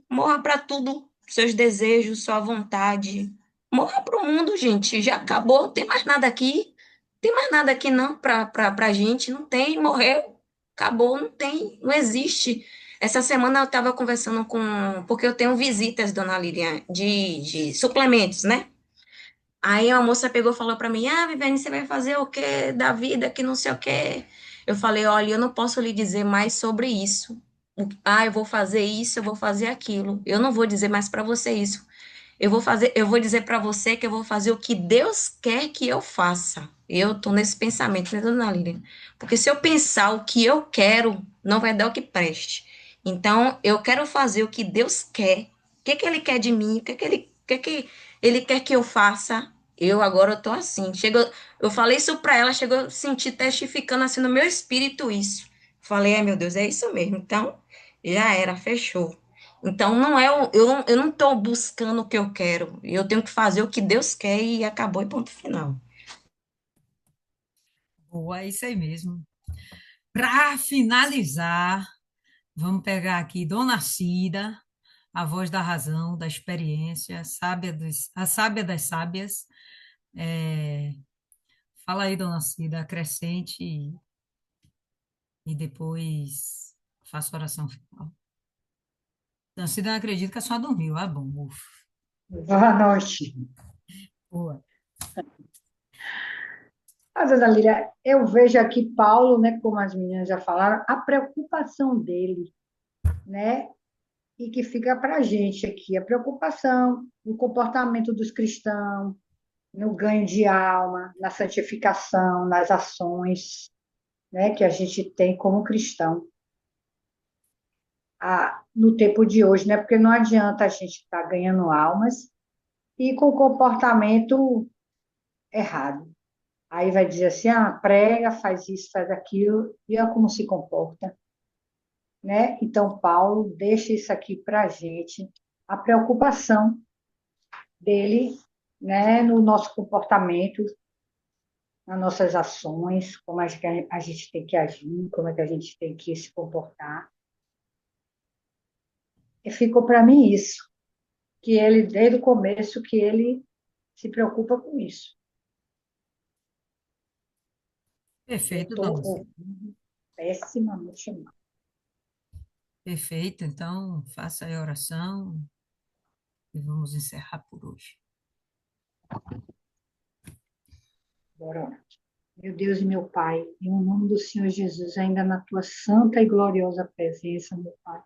morra para tudo, seus desejos, sua vontade, morra para o mundo, gente, já acabou, não tem mais nada aqui, não tem mais nada aqui não para gente, não tem, morreu, acabou, não tem, não existe. Essa semana eu estava conversando porque eu tenho visitas, Dona Lilian, de suplementos, né? Aí uma moça pegou e falou para mim: Ah, Viviane, você vai fazer o quê da vida que não sei o quê? Eu falei: Olha, eu não posso lhe dizer mais sobre isso. Eu vou fazer isso, eu vou fazer aquilo. Eu não vou dizer mais para você isso. Eu vou dizer para você que eu vou fazer o que Deus quer que eu faça. Eu tô nesse pensamento, né, dona Lilian? Porque se eu pensar o que eu quero, não vai dar o que preste. Então, eu quero fazer o que Deus quer. O que que ele quer de mim? O que que ele quer que eu faça? Eu agora eu tô assim. Chegou, eu falei isso para ela, chegou a sentir testificando assim no meu espírito isso. Falei, ai meu Deus, é isso mesmo. Então, já era, fechou. Então, não é eu não estou buscando o que eu quero. Eu tenho que fazer o que Deus quer e acabou e ponto final. Boa, é isso aí mesmo. Para finalizar, vamos pegar aqui Dona Cida, a voz da razão, da experiência, a sábia das sábias. É, fala aí, Dona Cida, acrescente e depois faço a oração final. Dona Cida, não acredito que a senhora dormiu. Ah, bom, ufa. Boa noite. Boa. A dona Lília, eu vejo aqui Paulo, né, como as meninas já falaram, a preocupação dele, né, e que fica para a gente aqui, a preocupação no comportamento dos cristãos, no ganho de alma, na santificação, nas ações, né, que a gente tem como cristão no tempo de hoje, né, porque não adianta a gente estar ganhando almas e com comportamento errado. Aí vai dizer assim, prega, faz isso, faz aquilo, e olha como se comporta. né? Então, Paulo deixa isso aqui para a gente, a preocupação dele, né, no nosso comportamento, nas nossas ações, como é que a gente tem que agir, como é que a gente tem que se comportar. E ficou para mim isso, que ele, desde o começo, que ele se preocupa com isso. Eu Perfeito, estou dona Zé. ouvindo pessimamente mal. Perfeito. Então, faça aí a oração e vamos encerrar por hoje. Bora lá. Meu Deus e meu Pai, em nome do Senhor Jesus, ainda na tua santa e gloriosa presença, meu Pai,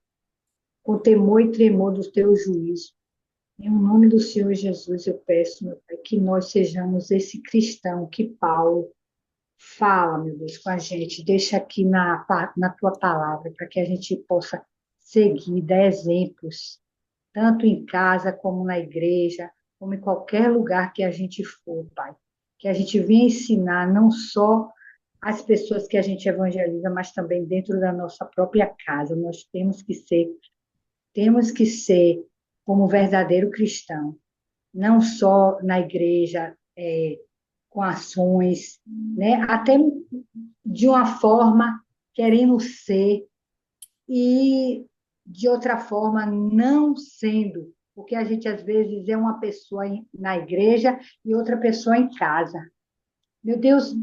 com temor e tremor do teu juízo, em nome do Senhor Jesus, eu peço, meu Pai, que nós sejamos esse cristão que Paulo fala, meu Deus, com a gente, deixa aqui na tua palavra, para que a gente possa seguir, dar exemplos, tanto em casa como na igreja, como em qualquer lugar que a gente for, Pai. Que a gente venha ensinar não só as pessoas que a gente evangeliza, mas também dentro da nossa própria casa. Nós temos que ser como verdadeiro cristão, não só na igreja, com ações, né? Até de uma forma querendo ser e de outra forma não sendo, porque a gente às vezes é uma pessoa na igreja e outra pessoa em casa. Meu Deus,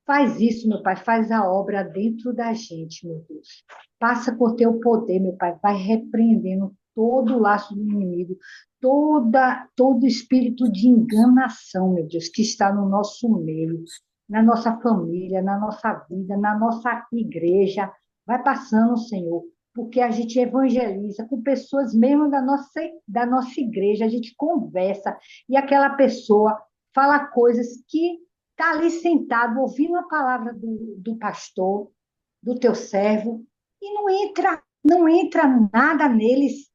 faz isso, meu Pai, faz a obra dentro da gente, meu Deus. Passa por teu poder, meu Pai, vai repreendendo todo o laço do inimigo, todo espírito de enganação, meu Deus, que está no nosso meio, na nossa família, na nossa vida, na nossa igreja. Vai passando, Senhor, porque a gente evangeliza com pessoas mesmo da nossa igreja, a gente conversa e aquela pessoa fala coisas que está ali sentado, ouvindo a palavra do pastor, do teu servo, e não entra nada neles.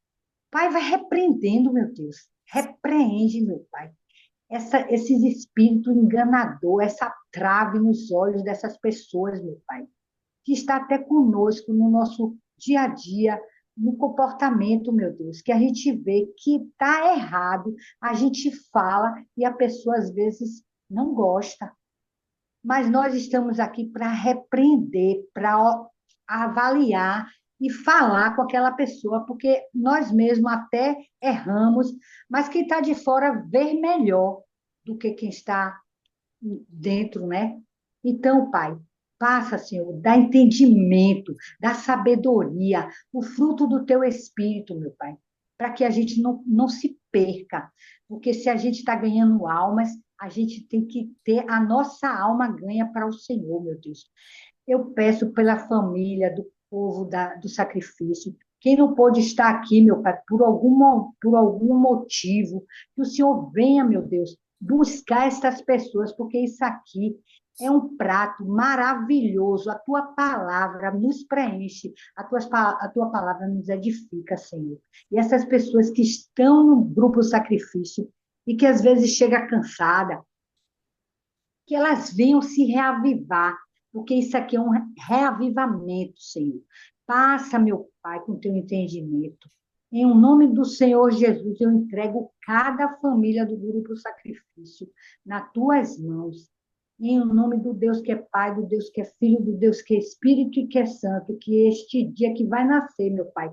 Pai, vai repreendendo, meu Deus. Repreende, meu Pai. Esses espíritos enganador, essa trave nos olhos dessas pessoas, meu Pai, que está até conosco no nosso dia a dia, no comportamento, meu Deus, que a gente vê que está errado, a gente fala e a pessoa às vezes não gosta, mas nós estamos aqui para repreender, para avaliar e falar com aquela pessoa, porque nós mesmos até erramos, mas quem está de fora vê melhor do que quem está dentro, né? Então, Pai, passa, Senhor, dá entendimento, dá sabedoria, o fruto do teu espírito, meu Pai, para que a gente não se perca, porque se a gente está ganhando almas, a gente tem que ter a nossa alma ganha para o Senhor, meu Deus. Eu peço pela família, do povo do sacrifício, quem não pôde estar aqui, meu Pai, por algum motivo, que o Senhor venha, meu Deus, buscar essas pessoas, porque isso aqui é um prato maravilhoso. A tua palavra nos preenche, a tua palavra nos edifica, Senhor. E essas pessoas que estão no grupo sacrifício e que às vezes chega cansada, que elas venham se reavivar, porque isso aqui é um reavivamento, Senhor. Passa, meu Pai, com teu entendimento. Em o nome do Senhor Jesus, eu entrego cada família do grupo sacrifício nas tuas mãos. Em o nome do Deus que é Pai, do Deus que é Filho, do Deus que é Espírito e que é Santo, que este dia que vai nascer, meu Pai,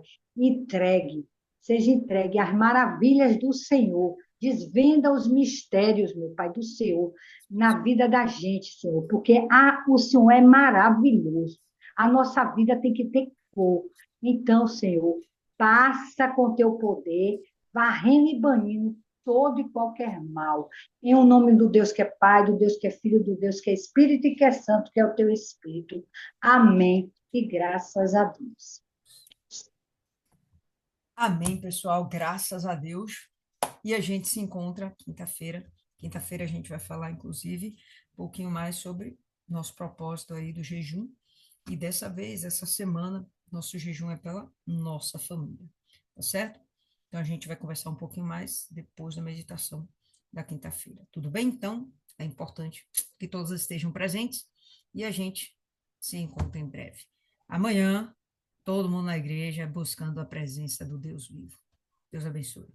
seja entregue às maravilhas do Senhor. Desvenda os mistérios, meu Pai, do Senhor na vida da gente, Senhor, porque o Senhor é maravilhoso. A nossa vida tem que ter cor. Então, Senhor, passa com teu poder, varrendo e banindo todo e qualquer mal. Em o nome do Deus que é Pai, do Deus que é Filho, do Deus que é Espírito e que é Santo, que é o teu Espírito. Amém. E graças a Deus. Amém, pessoal. Graças a Deus. E a gente se encontra quinta-feira. Quinta-feira a gente vai falar, inclusive, um pouquinho mais sobre nosso propósito aí do jejum. E dessa vez, essa semana, nosso jejum é pela nossa família. Tá certo? Então a gente vai conversar um pouquinho mais depois da meditação da quinta-feira. Tudo bem? Então, é importante que todos estejam presentes e a gente se encontra em breve. Amanhã todo mundo na igreja buscando a presença do Deus vivo. Deus abençoe.